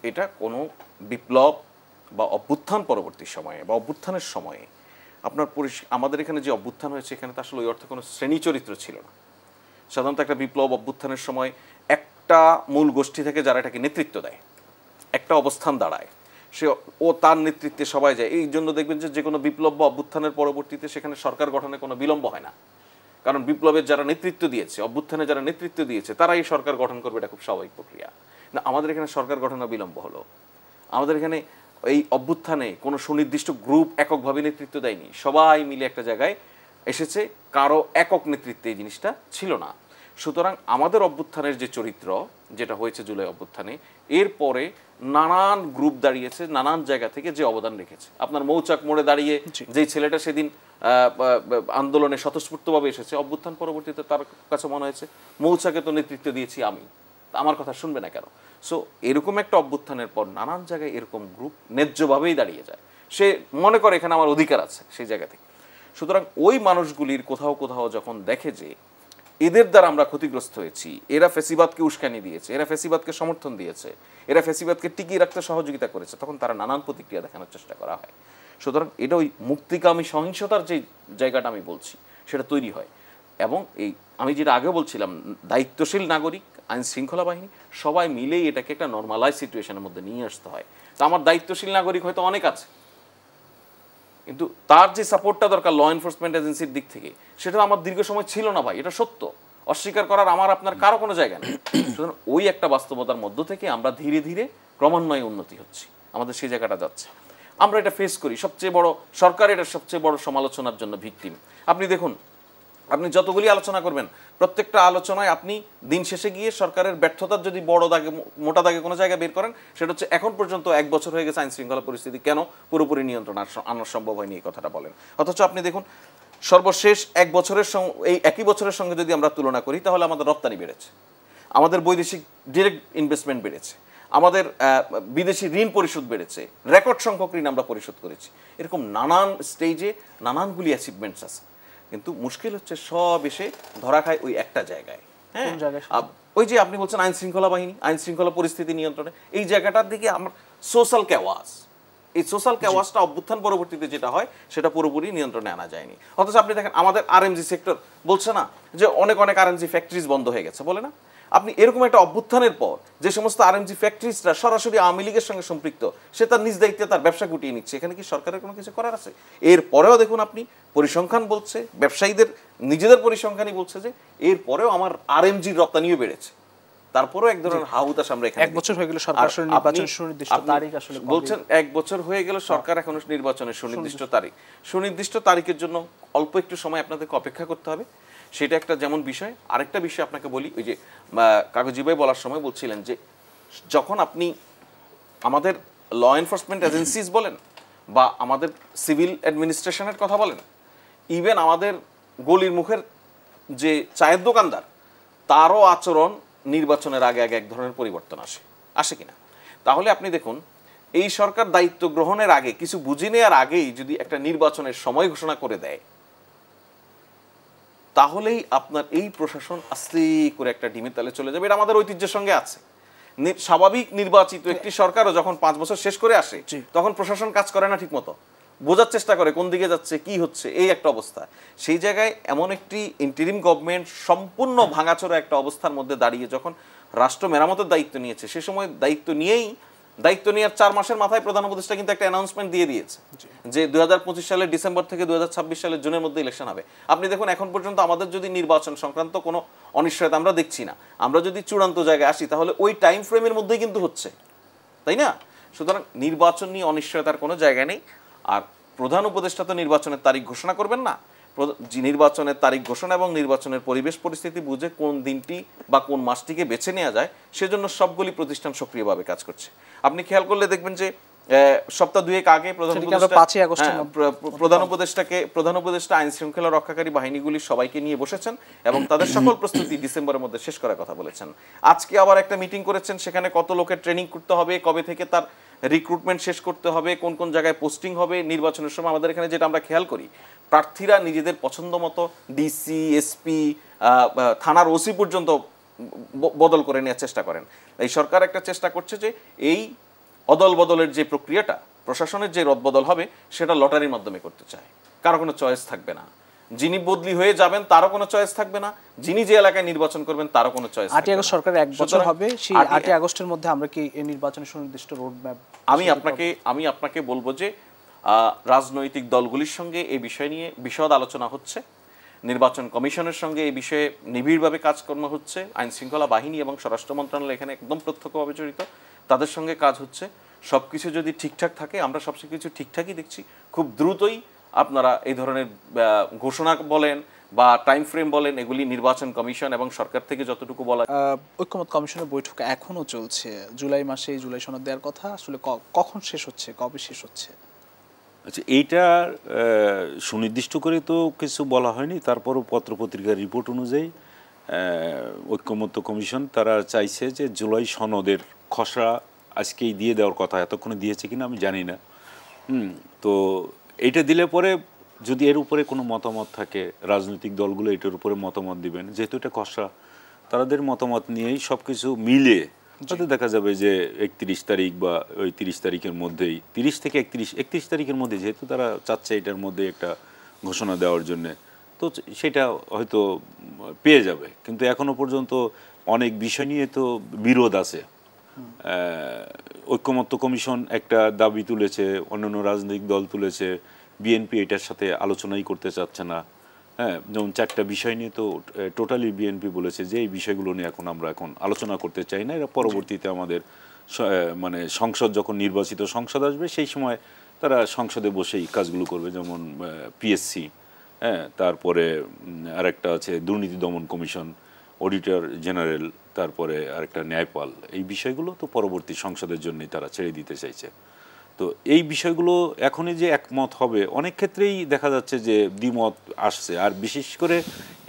এটা কোনো বিপ্লব বা অভ্যুত্থান পরবর্তী সময়ে বা অভ্যুত্থানের সময়ে আপনার আমাদের এখানে যে অভ্যুত্থান হয়েছে এখানে তো আসলে ওই অর্থে কোনো শ্রেণী চরিত্র ছিল না। সাধারণত একটা বিপ্লব অভ্যুত্থানের সময় একটা মূল গোষ্ঠী থেকে যারা এটাকে নেতৃত্ব দেয়, একটা অবস্থান দাঁড়ায়, ও তার নেতৃত্বে সবাই যায়। এই জন্য দেখবেন যে কোনো বিপ্লব বা অভ্যুত্থানের পরবর্তীতে সেখানে সরকার গঠনে কোনো বিলম্ব হয় না, কারণ বিপ্লবের যারা নেতৃত্ব দিয়েছে, অভ্যুত্থানে যারা নেতৃত্ব দিয়েছে তারাই সরকার গঠন করবে, এটা খুব স্বাভাবিক প্রক্রিয়া। না, আমাদের এখানে সরকার গঠনে বিলম্ব হলো। আমাদের এখানে এই অভ্যুত্থানে কোনো সুনির্দিষ্ট গ্রুপ এককভাবে নেতৃত্ব দেয়নি, সবাই মিলে একটা জায়গায় এসেছে, কারো একক নেতৃত্বে এই জিনিসটা ছিল না। সুতরাং আমাদের অভ্যুত্থানের যে চরিত্র যেটা হয়েছে জুলাই অভ্যুত্থানে, এরপরে নানান গ্রুপ দাঁড়িয়েছে, নানান জায়গা থেকে যে অবদান রেখেছে। আপনার মৌচাক মোড়ে দাঁড়িয়ে যেই ছেলেটা সেদিন আন্দোলনে স্বতঃস্ফূর্তভাবে এসেছে, অভ্যুত্থান পরবর্তীতে তার কাছে মনে হয়েছে মৌচাকে তো নেতৃত্ব দিয়েছি আমি, আমার কথা শুনবে না কেন? সো এরকম একটা অভ্যুত্থানের পর নানান জায়গায় এরকম গ্রুপ ন্যায্যভাবেই দাঁড়িয়ে যায়, সে মনে করে এখানে আমার অধিকার আছে সেই জায়গা থেকে। সুতরাং ওই মানুষগুলির কোথাও কোথাও যখন দেখে যে এদের দ্বারা আমরা ক্ষতিগ্রস্ত হয়েছি, এরা ফ্যাসিবাদকে উস্কানি দিয়েছে, এরা ফ্যাসিবাদকে সমর্থন দিয়েছে, এরা ফ্যাসিবাদকে টিকিয়ে রাখতে সহযোগিতা করেছে, তখন তারা নানান প্রতিক্রিয়া দেখানোর চেষ্টা করা হয়। সুতরাং এটা ওই মুক্তিকামী সহিংসতার যে জায়গাটা আমি বলছি সেটা তৈরি হয়। এবং এই আমি যেটা আগে বলছিলাম, দায়িত্বশীল নাগরিক, আইন শৃঙ্খলা বাহিনী সবাই মিলেই এটাকে একটা নর্মালাইজ সিচুয়েশনের মধ্যে নিয়ে আসতে হয়। তো আমার দায়িত্বশীল নাগরিক হয়তো অনেক আছে, কিন্তু তার যে সাপোর্টটা দরকার ল এনফোর্সমেন্ট এজেন্সির দিক থেকে সেটা আমার দীর্ঘ সময় ছিল না ভাই, এটা সত্য, অস্বীকার করার আমার আপনার কারো কোনো জায়গা নেই। সুতরাং ওই একটা বাস্তবতার মধ্য থেকে আমরা ধীরে ধীরে ক্রমান্বয়ে উন্নতি হচ্ছি, আমাদের সেই জায়গাটা যাচ্ছে। আমরা এটা ফেস করি, সবচেয়ে বড় সরকার এটার সবচেয়ে বড় সমালোচনার জন্য ভিকটিম। আপনি দেখুন, আপনি যতগুলি আলোচনা করবেন প্রত্যেকটা আলোচনায় আপনি দিন শেষে গিয়ে সরকারের ব্যর্থতার যদি বড় দাগে মোটা দাগে কোনো জায়গায় বের করেন, সেটা হচ্ছে এখন পর্যন্ত 1 বছর হয়ে গেছে আইন শৃঙ্খলা পরিস্থিতি কেন পুরোপুরি নিয়ন্ত্রণ আনা সম্ভব হয়নি, এই কথাটা বলেন। অথচ আপনি দেখুন সর্বশেষ 1 বছরের সঙ্গে এই একই বছরের সঙ্গে যদি আমরা তুলনা করি তাহলে আমাদের রপ্তানি বেড়েছে, আমাদের বৈদেশিক ডিরেক্ট ইনভেস্টমেন্ট বেড়েছে, আমাদের বিদেশি ঋণ পরিশোধ বেড়েছে, রেকর্ড সংখ্যক ঋণ আমরা পরিশোধ করেছি। এরকম নানান স্টেজে নানানগুলি অ্যাচিভমেন্টস আছে, কিন্তু মুশকিল হচ্ছে সব এসে ধরা খায় ওই একটা জায়গায়। হ্যাঁ, ওই যে আপনি বলছেন আইন শৃঙ্খলা বাহিনী, আইন শৃঙ্খলা পরিস্থিতি নিয়ন্ত্রণে, এই জায়গাটার দিকে আমার সোশ্যাল ক্যাওয়াস, এই সোশ্যাল ক্যাওয়াসটা অভ্যুত্থান পরবর্তীতে যেটা হয় সেটা পুরোপুরি নিয়ন্ত্রণে আনা যায়নি। অথচ আপনি দেখেন আমাদের আরএমজি সেক্টর বলছে না যে অনেক আরএমজি ফ্যাক্টরিজ বন্ধ হয়ে গেছে, বলে না? আপনি এরকম একটা অভ্যুত্থানের পর যে সমস্ত আরএমজি ফ্যাক্টরিজরা সরাসরি আওয়ামী লীগের সঙ্গে সম্পৃক্ত, সে তার নিজ দায়িত্বে তার ব্যবসা গুটিয়ে নিচ্ছে, এখানে কি সরকারের কোনো কিছু করার আছে? এরপরেও দেখুন আপনি পরিসংখ্যান বলছে, ব্যবসায়ীদের নিজেদের পরিসংখ্যানই বলছে যে এরপরেও আমার আরএমজির রপ্তানিও বেড়েছে, তারপরেও এক ধরনের হাহুতাশ আমরা এখানে। 1 বছর হয়ে গেল সরকার নির্বাচন সুনির্দিষ্ট তারিখ আসলে বলছেন 1 বছর হয়ে গেল সরকার এখনো নির্বাচনের সুনির্দিষ্ট তারিখ, সুনির্দিষ্ট তারিখের জন্য অল্প একটু সময় আপনাদেরকে অপেক্ষা করতে হবে, সেটা একটা যেমন বিষয়। আরেকটা বিষয় আপনাকে বলি, ওই যে কাগজি ভাই বলার সময় বলছিলেন যে যখন আপনি আমাদের ল এনফোর্সমেন্ট এজেন্সিস বলেন বা আমাদের সিভিল অ্যাডমিনিস্ট্রেশনের কথা বলেন, ইভেন আমাদের গলির মুখের যে চায়ের দোকানদার, তারও আচরণ নির্বাচনের আগে আগে এক ধরনের পরিবর্তন আসে কিনা। তাহলে আপনি দেখুন এই সরকার দায়িত্ব গ্রহণের আগে, কিছু বুঝে নেওয়ার আগেই যদি একটা নির্বাচনের সময় ঘোষণা করে দেয়, তাহলেই আপনার এই প্রশাসন আস্তে করে একটা ডিমের তালে চলে যাবে। এটা আমাদের ঐতিহ্যের সঙ্গে আছে। স্বাভাবিক নির্বাচিত একটি সরকারও যখন 5 বছর শেষ করে আসে, তখন প্রশাসন কাজ করে না ঠিক মতো, বোঝার চেষ্টা করে কোন দিকে যাচ্ছে, কি হচ্ছে, এই একটা অবস্থা। সেই জায়গায় এমন একটি ইন্টারিম গভর্নমেন্ট সম্পূর্ণ ভাঙাচোরা একটা অবস্থার মধ্যে দাঁড়িয়ে যখন রাষ্ট্র মেরামতের দায়িত্ব নিয়েছে, সে সময় দায়িত্ব নেওয়ার 4 মাসের মাথায় প্রধান উপদেষ্টা কিন্তু একটা অ্যানাউন্সমেন্ট দিয়ে দিয়েছে যে 2025 সালের ডিসেম্বর থেকে 2026 সালের জুনের মধ্যে ইলেকশন হবে। আপনি দেখুন এখন পর্যন্ত আমাদের যদি নির্বাচন সংক্রান্ত কোনো অনিশ্চয়তা আমরা দেখছি না, আমরা যদি চূড়ান্ত জায়গায় আসি তাহলে ওই টাইম ফ্রেমের মধ্যেই কিন্তু হচ্ছে, তাই না? সুতরাং নির্বাচন নিয়ে অনিশ্চয়তার কোনো জায়গা নেই। আর প্রধান উপদেষ্টা তো নির্বাচনের তারিখ ঘোষণা করবেন না, নির্বাচনের তারিখ ঘোষণা এবং নির্বাচনের পরিবেশ পরিস্থিতি বুঝে কোন দিনটি বা কোন মাসটিকে বেছে নেওয়া যায়, সেজন্য সবগুলি প্রতিষ্ঠান সক্রিয়ভাবে কাজ করছে। আপনি খেয়াল করলে দেখবেন যে সপ্তাহ 2 আগে প্রধান উপদেষ্টা আইন শৃঙ্খলা রক্ষাকারী বাহিনীগুলি সবাইকে নিয়ে বসেছেন এবং তাদের সকল প্রস্তুতি ডিসেম্বরের মধ্যে শেষ করার কথা বলেছেন। আজকে আবার একটা মিটিং করেছেন, সেখানে কত লোকের ট্রেনিং করতে হবে, কবে থেকে তার রিক্রুটমেন্ট শেষ করতে হবে, কোন কোন জায়গায় পোস্টিং হবে। নির্বাচনের সময় আমাদের এখানে যেটা আমরা খেয়াল করি, প্রার্থীরা নিজেদের পছন্দ মতো ডিসি, এসপি, থানার ওসি পর্যন্ত বদল করে নেওয়ার চেষ্টা করেন। এই সরকার একটা চেষ্টা করছে যে এই অদল বদলের যে প্রক্রিয়াটা, প্রশাসনের যে রদবদল হবে, সেটা লটারির মাধ্যমে করতে চায়। কারো কোনো চয়েস থাকবে না, যিনি বদলি হয়ে যাবেন তারও কোনো চয়েস থাকবে না, যিনি যে এলাকায় নির্বাচন করবেন তারও কোনো চয়েস থাকবে না। 8 আগস্ট সরকার 1 বছর হবে, সেই 8 আগস্টের মধ্যে আমরা কি এই নির্বাচনের সুনির্দিষ্ট রোড ম্যাপ? আমি আপনাকে বলবো যে রাজনৈতিক দলগুলির সঙ্গে এই বিষয় নিয়ে বিশদ আলোচনা হচ্ছে, নির্বাচন কমিশনের সঙ্গে এই বিষয়ে নিবিড়ভাবে কাজকর্ম হচ্ছে, আইন শৃঙ্খলা বাহিনী এবং স্বরাষ্ট্র মন্ত্রণালয় এখানে একদম প্রত্যক্ষভাবে জড়িত, তাদের সঙ্গে কাজ হচ্ছে। সবকিছু যদি ঠিকঠাক থাকে, আমরা সবকিছু ঠিকঠাকই দেখছি, খুব দ্রুতই আপনারা এই ধরনের ঘোষণা বলেন বা টাইম ফ্রেম বলেন, এগুলি নির্বাচন কমিশন এবং সরকার থেকে যতটুকু বলা। ঐক্যমত কমিশনের বৈঠক এখনো চলছে, জুলাই মাসে জুলাই সনদ দেওয়ার কথা, আসলে কখন শেষ হচ্ছে, কবে শেষ হচ্ছে? আচ্ছা, এইটা সুনির্দিষ্ট করে তো কিছু বলা হয়নি, তারপরও পত্রপত্রিকার রিপোর্ট অনুযায়ী ঐক্যমত্য কমিশন তারা চাইছে যে জুলাই সনদের খসড়া আজকেই দিয়ে দেওয়ার কথা, এতক্ষণে দিয়েছে কিনা আমি জানি না। তো এইটা দিলে পরে যদি এর উপরে কোনো মতামত থাকে রাজনৈতিক দলগুলো এটার উপরে মতামত দিবেন, যেহেতু এটা খসড়া, তাদের মতামত নিয়েই সব কিছু মিলে হয়তো দেখা যাবে যে 31 তারিখ বা ওই 30 তারিখের মধ্যেই, 30 থেকে 31 তারিখের মধ্যে, যেহেতু তারা চাচ্ছে এটার মধ্যে একটা ঘোষণা দেওয়ার জন্যে, তো সেটা হয়তো পেয়ে যাবে। কিন্তু এখনো পর্যন্ত অনেক বিষয় নিয়ে তো বিরোধ আছে। ঐক্যমত্য কমিশন একটা দাবি তুলেছে, অন্যান্য রাজনৈতিক দল তুলেছে, বিএনপি এটার সাথে আলোচনাই করতে চাচ্ছে না। হ্যাঁ, যেমন 4টা বিষয় নিয়ে তো টোটালি বিএনপি বলেছে যে এই বিষয়গুলো নিয়ে আমরা এখন আলোচনা করতে চাই না, এরা পরবর্তীতে আমাদের মানে সংসদ যখন নির্বাচিত সংসদ আসবে সেই সময় তারা সংসদে বসেই কাজগুলো করবে। যেমন পিএসসি, হ্যাঁ, তারপরে আরেকটা আছে দুর্নীতি দমন কমিশন, অডিটর জেনারেল, তারপরে আরেকটা ন্যায়পাল। এই বিষয়গুলো তো পরবর্তী সংসদের জন্যই তারা ছেড়ে দিতে চাইছে। তো এই বিষয়গুলো এখনই যে একমত হবে, অনেক ক্ষেত্রেই দেখা যাচ্ছে যে দ্বিমত আসছে। আর বিশেষ করে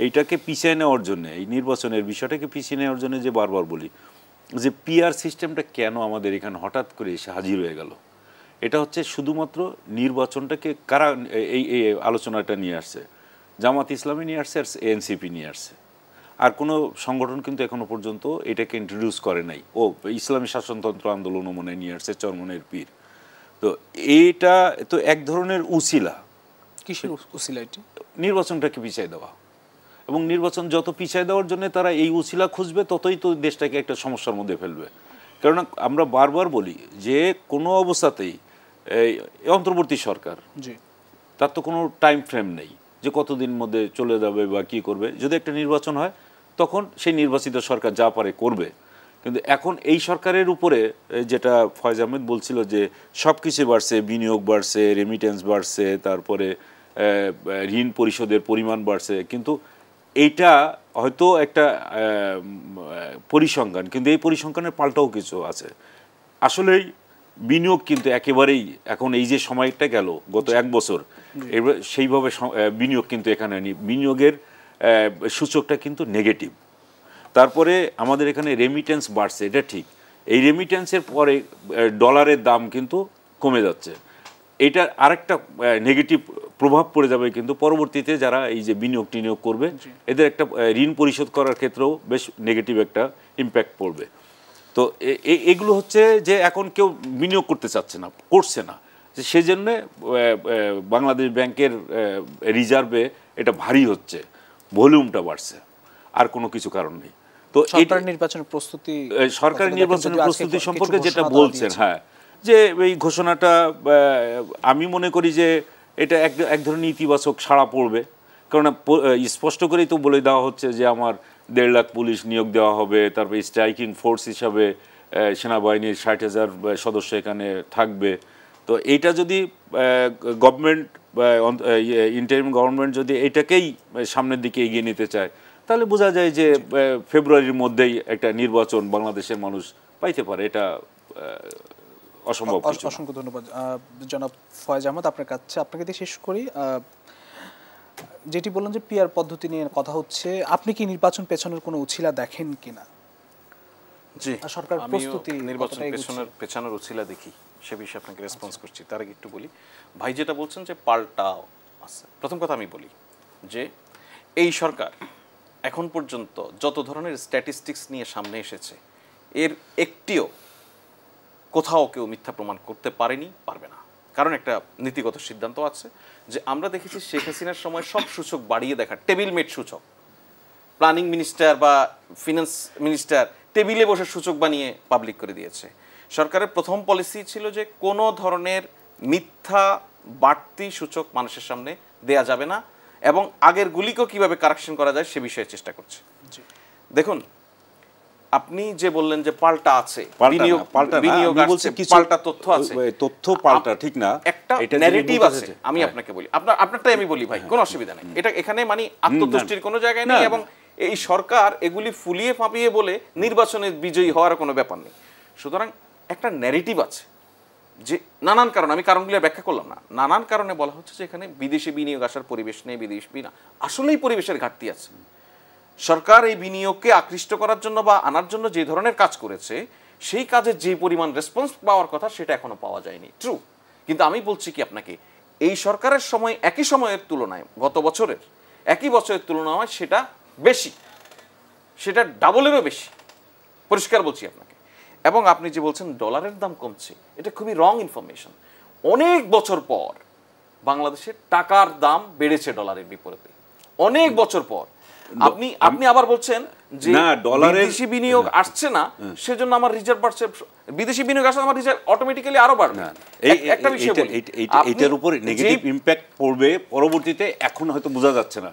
এইটাকে পিছিয়ে নেওয়ার জন্য, এই নির্বাচনের বিষয়টাকে পিছিয়ে নেওয়ার জন্য যে বারবার বলি যে পিআর সিস্টেমটা কেন আমাদের এখানে হঠাৎ করে এসে হাজির হয়ে গেল, এটা হচ্ছে শুধুমাত্র নির্বাচনটাকে কারা এই আলোচনাটা নিয়ে আসছে, জামাত ইসলামী নিয়ে আসছে আর এনসিপি নিয়ে আসছে। আর কোনো সংগঠন কিন্তু এখনো পর্যন্ত এটাকে ইন্ট্রোডিউস করে নাই। ও ইসলামী শাসনতন্ত্র আন্দোলনও মনে নিয়ে আসছে চরমনের পীর। তো এইটা তো এক ধরনের উছিলা। কিসের উছিলা? এটি নির্বাচনটাকে পিছিয়ে দেওয়া, এবং নির্বাচন যত পিছিয়ে দেওয়ার জন্য তারা এই উছিলা খুঁজবে, ততই তো দেশটাকে একটা সমস্যার মধ্যে ফেলবে। কারণ আমরা বারবার বলি যে কোনো অবস্থাতেই এই অন্তর্বর্তী সরকার, তার তো কোনো টাইম ফ্রেম নেই যে কতদিন মধ্যে চলে যাবে বা কি করবে। যদি একটা নির্বাচন হয় তখন সেই নির্বাচিত সরকার যা পারে করবে। কিন্তু এখন এই সরকারের উপরে যেটা ফয়েজ আহমেদ বলছিল যে সব কিছু বাড়ছে, বিনিয়োগ বাড়ছে, রেমিটেন্স বাড়ছে, তারপরে ঋণ পরিশোধের পরিমাণ বাড়ছে, কিন্তু এইটা হয়তো একটা পরিসংখ্যান, কিন্তু এই পরিসংখ্যানের পাল্টাও কিছু আছে। আসলেই বিনিয়োগ কিন্তু একেবারেই এখন এই যে সময়টা গেল গত 1 বছর, এবার সেইভাবে বিনিয়োগ কিন্তু এখানে নেই। বিনিয়োগের সূচকটা কিন্তু নেগেটিভ। তারপরে আমাদের এখানে রেমিটেন্স বাড়ছে, এটা ঠিক। এই রেমিটেন্সের পরে ডলারের দাম কিন্তু কমে যাচ্ছে। এটা আরেকটা নেগেটিভ প্রভাব পড়ে যাবে কিন্তু পরবর্তীতে যারা এই যে বিনিয়োগ টিনিয়োগ করবে, এদের একটা ঋণ পরিশোধ করার ক্ষেত্রেও বেশ নেগেটিভ একটা ইম্প্যাক্ট পড়বে। তো এগুলো হচ্ছে যে এখন কেউ বিনিয়োগ করতে চাচ্ছে না, করছে না, সেই জন্যে বাংলাদেশ ব্যাংকের রিজার্ভে এটা ভারী হচ্ছে, ভলিউমটা বাড়ছে, আর কোনো কিছু কারণ নেই। তো সরকারের নির্বাচনের প্রস্তুতি, সরকারের নির্বাচনের প্রস্তুতি সম্পর্কে যেটা বলছেন, হ্যাঁ, যে এই ঘোষণাটা আমি মনে করি যে এটা এক ধরনের ইতিবাচক সাড়া পড়বে। কারণ স্পষ্ট করেই তো বলে দেওয়া হচ্ছে যে আমার 1.5 লাখ পুলিশ নিয়োগ দেওয়া হবে, তারপরে স্ট্রাইকিং ফোর্স হিসাবে সেনাবাহিনীর 60,000 সদস্য এখানে থাকবে। তো এইটা যদি গভর্নমেন্ট বা ইন্টারিম গভর্নমেন্ট যদি এটাকেই সামনের দিকে এগিয়ে নিতে চায়, তাহলে বোঝা যায় যে ফেব্রুয়ারির মধ্যেই একটা নির্বাচন বাংলাদেশের মানুষ পাইতে পারে। এটা অসম্ভব। অসংখ্য ধন্যবাদ জনাব ফয়েজ আহমদ। আপনাকে দিয়ে শেষ করি। যেটি বললেন যে পিআর পদ্ধতি নিয়ে কথা হচ্ছে, আপনি কি নির্বাচন পেছনের কোনো উছিলা দেখেন কিনা? জি, সরকার প্রস্তুতি নির্বাচন পেছনের উছিলা দেখি, সে বিষয়ে আপনাকে রেসপন্স করছি। তার আগে একটু বলি, ভাই যেটা বলছেন যে পাল্টাও আছে, প্রথম কথা আমি বলি যে এই সরকার এখন পর্যন্ত যত ধরনের স্ট্যাটিস্টিক্স নিয়ে সামনে এসেছে, এর একটিও কোথাও কেউ মিথ্যা প্রমাণ করতে পারেনি, পারবে না। কারণ একটা নীতিগত সিদ্ধান্ত আছে যে আমরা দেখেছি শেখ হাসিনার সময় সব সূচক বাড়িয়ে দেখা, টেবিলমেট সূচক, প্ল্যানিং মিনিস্টার বা ফিনান্স মিনিস্টার টেবিলে বসে সূচক বানিয়ে পাবলিক করে দিয়েছে। সরকারের প্রথম পলিসি ছিল যে কোনো ধরনের মিথ্যা বাড়তি সূচক মানুষের সামনে দেয়া যাবে না, এবং আগের গুলিকেও কিভাবে কারেকশন করা যায় সে বিষয়ে চেষ্টা করছে। দেখুন, আপনি যে বললেন যে পাল্টা আছে, পাল্টা তথ্য আছে, তথ্য পাল্টা ঠিক না, একটা ন্যারেটিভ আছে। আমি আপনাকে বলি, আপনারটাই আমি বলি ভাই, কোনো অসুবিধা নেই। এটা এখানে মানে আত্মতুষ্টির কোনো জায়গায় নেই, এবং এই সরকার এগুলি ফুলিয়ে ফাঁপিয়ে বলে নির্বাচনে বিজয়ী হওয়ার কোনো ব্যাপার নেই। সুতরাং একটা ন্যারেটিভ আছে যে নানান কারণ, আমি কারণগুলো ব্যাখ্যা করলাম না, নানান কারণে বলা হচ্ছে যে এখানে বিদেশি বিনিয়োগ আসার পরিবেশ নেই, বিদেশ বিনা, আসলেই পরিবেশের ঘাটতি আছে। সরকার এই বিনিয়োগকে আকৃষ্ট করার জন্য বা আনার জন্য যে ধরনের কাজ করেছে, সেই কাজের যে পরিমাণ রেসপন্স পাওয়ার কথা সেটা এখনো পাওয়া যায়নি, ট্রু। কিন্তু আমি বলছি কি আপনাকে, এই সরকারের সময় একই সময়ের তুলনায় গত বছরের একই বছরের তুলনায় সেটা বেশি, সেটা ডাবলেরও বেশি, পরিষ্কার বলছি আপনাকে। এবং আপনি যে বলছেন ডলারের দাম কমছে, এটা খুবই রং ইনফরমেশন। অনেক বছর পর বাংলাদেশের টাকার দাম বেড়েছে ডলারের বিপরীতে, অনেক বছর পর। আপনি আবার বলছেন যে বিদেশি বিনিয়োগ আসছে না, সেজন্য আমার রিজার্ভ বাড়ছে। বিদেশি বিনিয়োগ আসলে আমার রিজার্ভ অটোমেটিক্যালি আরো বাড়বে। একটা বিষয় বলি, এটার উপরে নেগেটিভ ইমপ্যাক্ট পড়বে পরবর্তীতে, এখন হয়তো বোঝা যাচ্ছে না,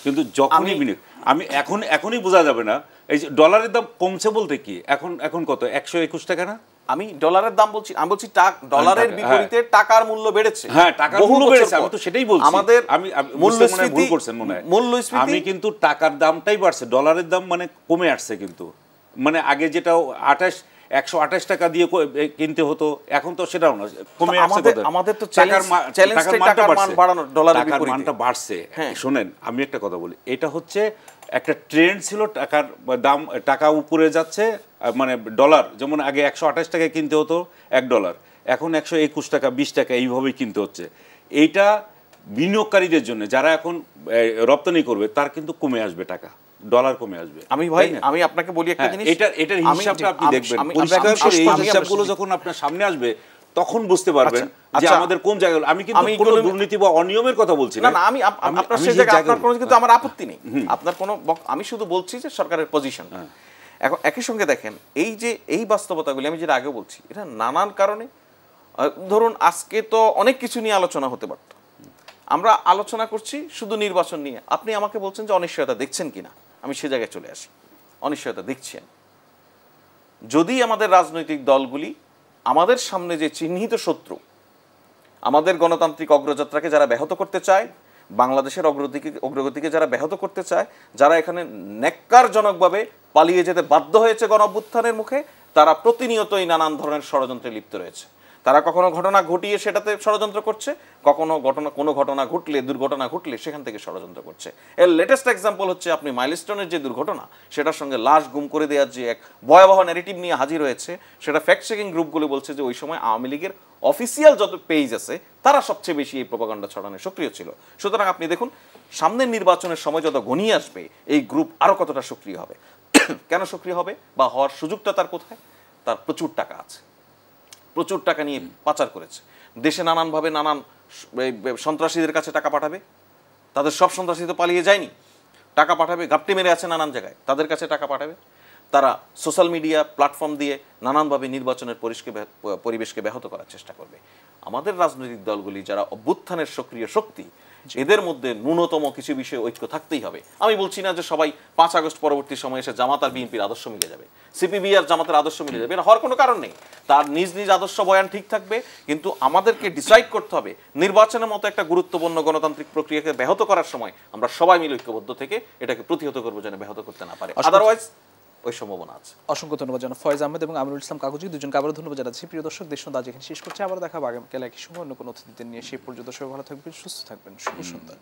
কিন্তু যখনই বিনিয়োগ এখনই বোঝা যাবে না। এই যে ডলারের দাম কমছে বলতে কি, এখন কত 121 টাকা না? আমি ডলারের দাম বলছি, আমি বলছি ডলারের বিপরীতে টাকার মূল্য বেড়েছে। হ্যাঁ, টাকার মূল্য বেড়েছে, আমি তো সেটাই বলছি। আমাদের মূল্যস্ফীতি ভুল করছেন মনে হয়, মূল্যস্ফীতি। আমি কিন্তু টাকার দামটাই বাড়ছে, ডলারের দাম মানে কমে আসছে। কিন্তু মানে আগে যেটা 128 টাকা দিয়ে কিনতে হতো, এখন তো সেটাও না, কমে আসছে। আমাদের তো টাকার মান বাড়ানো, ডলারের বিপরীতে মানটা বাড়ছে। শুনেন, আমি একটা কথা বলি, এটা হচ্ছে একটা ট্রেন্ড ছিল, টাকার দাম, টাকা উপরে যাচ্ছে। মানে ডলার যেমন আগে 128 টাকায় কিনতে হতো $1, এখন 121 টাকা 20 টাকা এইভাবেই কিনতে হচ্ছে। এইটা বিনিয়োগকারীদের জন্য, যারা এখন রপ্তানি করবে, তার কিন্তু কমে আসবে, টাকা ডলার কমে আসবে। আমি আপনাকে বলি একটা জিনিস, এটার হিসাবটা আপনি দেখবেন পরিষ্কার করে। এই হিসাবগুলো যখন আপনার সামনে আসবে, তখন বুঝতে পারবেন যে আমাদের কোন জায়গায়। আমি কিন্তু কোনো দুর্নীতি বা অনিয়মের কথা বলছি না। আমি আপনার সেই জায়গায় আপনার কোনো কিন্তু আমার আপত্তি নেই, আপনার কোনো, আমি শুধু বলছি যে সরকারের পজিশন। এখন একই সঙ্গে দেখেন, এই যে এই বাস্তবতাগুলি আমি যেটা আগে বলছি, এটা নানান কারণে, ধরুন আজকে তো অনেক কিছু নিয়ে আলোচনা হতে পারত, আমরা আলোচনা করছি শুধু নির্বাচন নিয়ে। আপনি আমাকে বলছেন যে অনিশ্চয়তা দেখছেন কিনা, আমি সে জায়গায় চলে আসি। অনিশ্চয়তা দেখছেন, যদি আমাদের রাজনৈতিক দলগুলি আমাদের সামনে যে চিহ্নিত শত্রু, আমাদের গণতান্ত্রিক অগ্রযাত্রাকে যারা ব্যাহত করতে চায়, বাংলাদেশের অগ্রগতিকে যারা ব্যাহত করতে চায়, যারা এখানে ন্যাক্কারজনকভাবে পালিয়ে যেতে বাধ্য হয়েছে গণ অভ্যুত্থানের মুখে, তারা প্রতিনিয়তই নানান ধরনের ষড়যন্ত্রে লিপ্ত রয়েছে। তারা কখনো ঘটনা ঘটিয়ে সেটাতে ষড়যন্ত্র করছে, কখনো কোনো ঘটনা ঘটলে, দুর্ঘটনা ঘটলে সেখান থেকে ষড়যন্ত্র করছে। এর লেটেস্ট এক্সাম্পল হচ্ছে আপনি মাইলস্টোনের যে দুর্ঘটনা, সেটার সঙ্গে লাশ গুম করে দেওয়ার যে এক ভয়াবহ ন্যারেটিভ নিয়ে হাজির হয়েছে, সেটা ফ্যাক্ট চেকিং গ্রুপগুলো বলছে যে ওই সময় আওয়ামী লীগের অফিসিয়াল যত পেজ আছে, তারা সবচেয়ে বেশি এই প্রোপাগান্ডা ছড়ানো সক্রিয় ছিল। সুতরাং আপনি দেখুন, সামনের নির্বাচনের সময় যত ঘনিয়ে আসবে, এই গ্রুপ আরও কতটা সক্রিয় হবে। কেন সক্রিয় হবে বা হওয়ার সুযোগটা তার কোথায়? তার প্রচুর টাকা আছে, প্রচুর টাকা নিয়ে পাচার করেছে, দেশে নানানভাবে নানান সন্ত্রাসীদের কাছে টাকা পাঠাবে। তাদের সব সন্ত্রাসী তো পালিয়ে যায়নি, টাকা পাঠাবে, ঘাপটি মেরে আছে নানান জায়গায়, তাদের কাছে টাকা পাঠাবে। তারা সোশ্যাল মিডিয়া প্ল্যাটফর্ম দিয়ে নানানভাবে নির্বাচনের পরিবেশকে ব্যাহত করার চেষ্টা করবে। আমাদের রাজনৈতিক দলগুলি যারা অভ্যুত্থানের সক্রিয় শক্তি, এদের মধ্যে ন্যূনতম কিছু বিষয়ে ঐক্য থাকতেই হবে। আমি বলছি না যে সবাই 5 আগস্ট পরবর্তী সময়ে এসে জামাত আর বিএনপির আদর্শ মিলে যাবে, সিপিবি আর জামাতের আদর্শ মিলে যাবে, এটা হওয়ার কোনো কারণ নেই। তার নিজ নিজ আদর্শ বয়ান ঠিক থাকবে, কিন্তু আমাদেরকে ডিসাইড করতে হবে নির্বাচনের মতো একটা গুরুত্বপূর্ণ গণতান্ত্রিক প্রক্রিয়াকে ব্যাহত করার সময় আমরা সবাই মিলে ঐক্যবদ্ধ থেকে এটাকে প্রতিহত করবো, যেন ব্যাহত করতে না পারে, আদারওয়াইজ ওই সম্ভাবনা আছে। অসংখ্য ধন্যবাদ জানাব ফয়েজ আহমেদ এবং আমিরুল ইসলাম কাগজি, দুজনকে আবারও ধন্যবাদ জানাচ্ছি। প্রিয় দর্শক, দেশ আজ এখানে শেষ করছে, আবার দেখা হবে আগামীকাল একই সময় অন্য কোনো অতিথিদের নিয়ে। সেই পর্যন্ত সবাই ভালো থাকবেন, সুস্থ থাকবেন, শুভ সন্ধ্যা।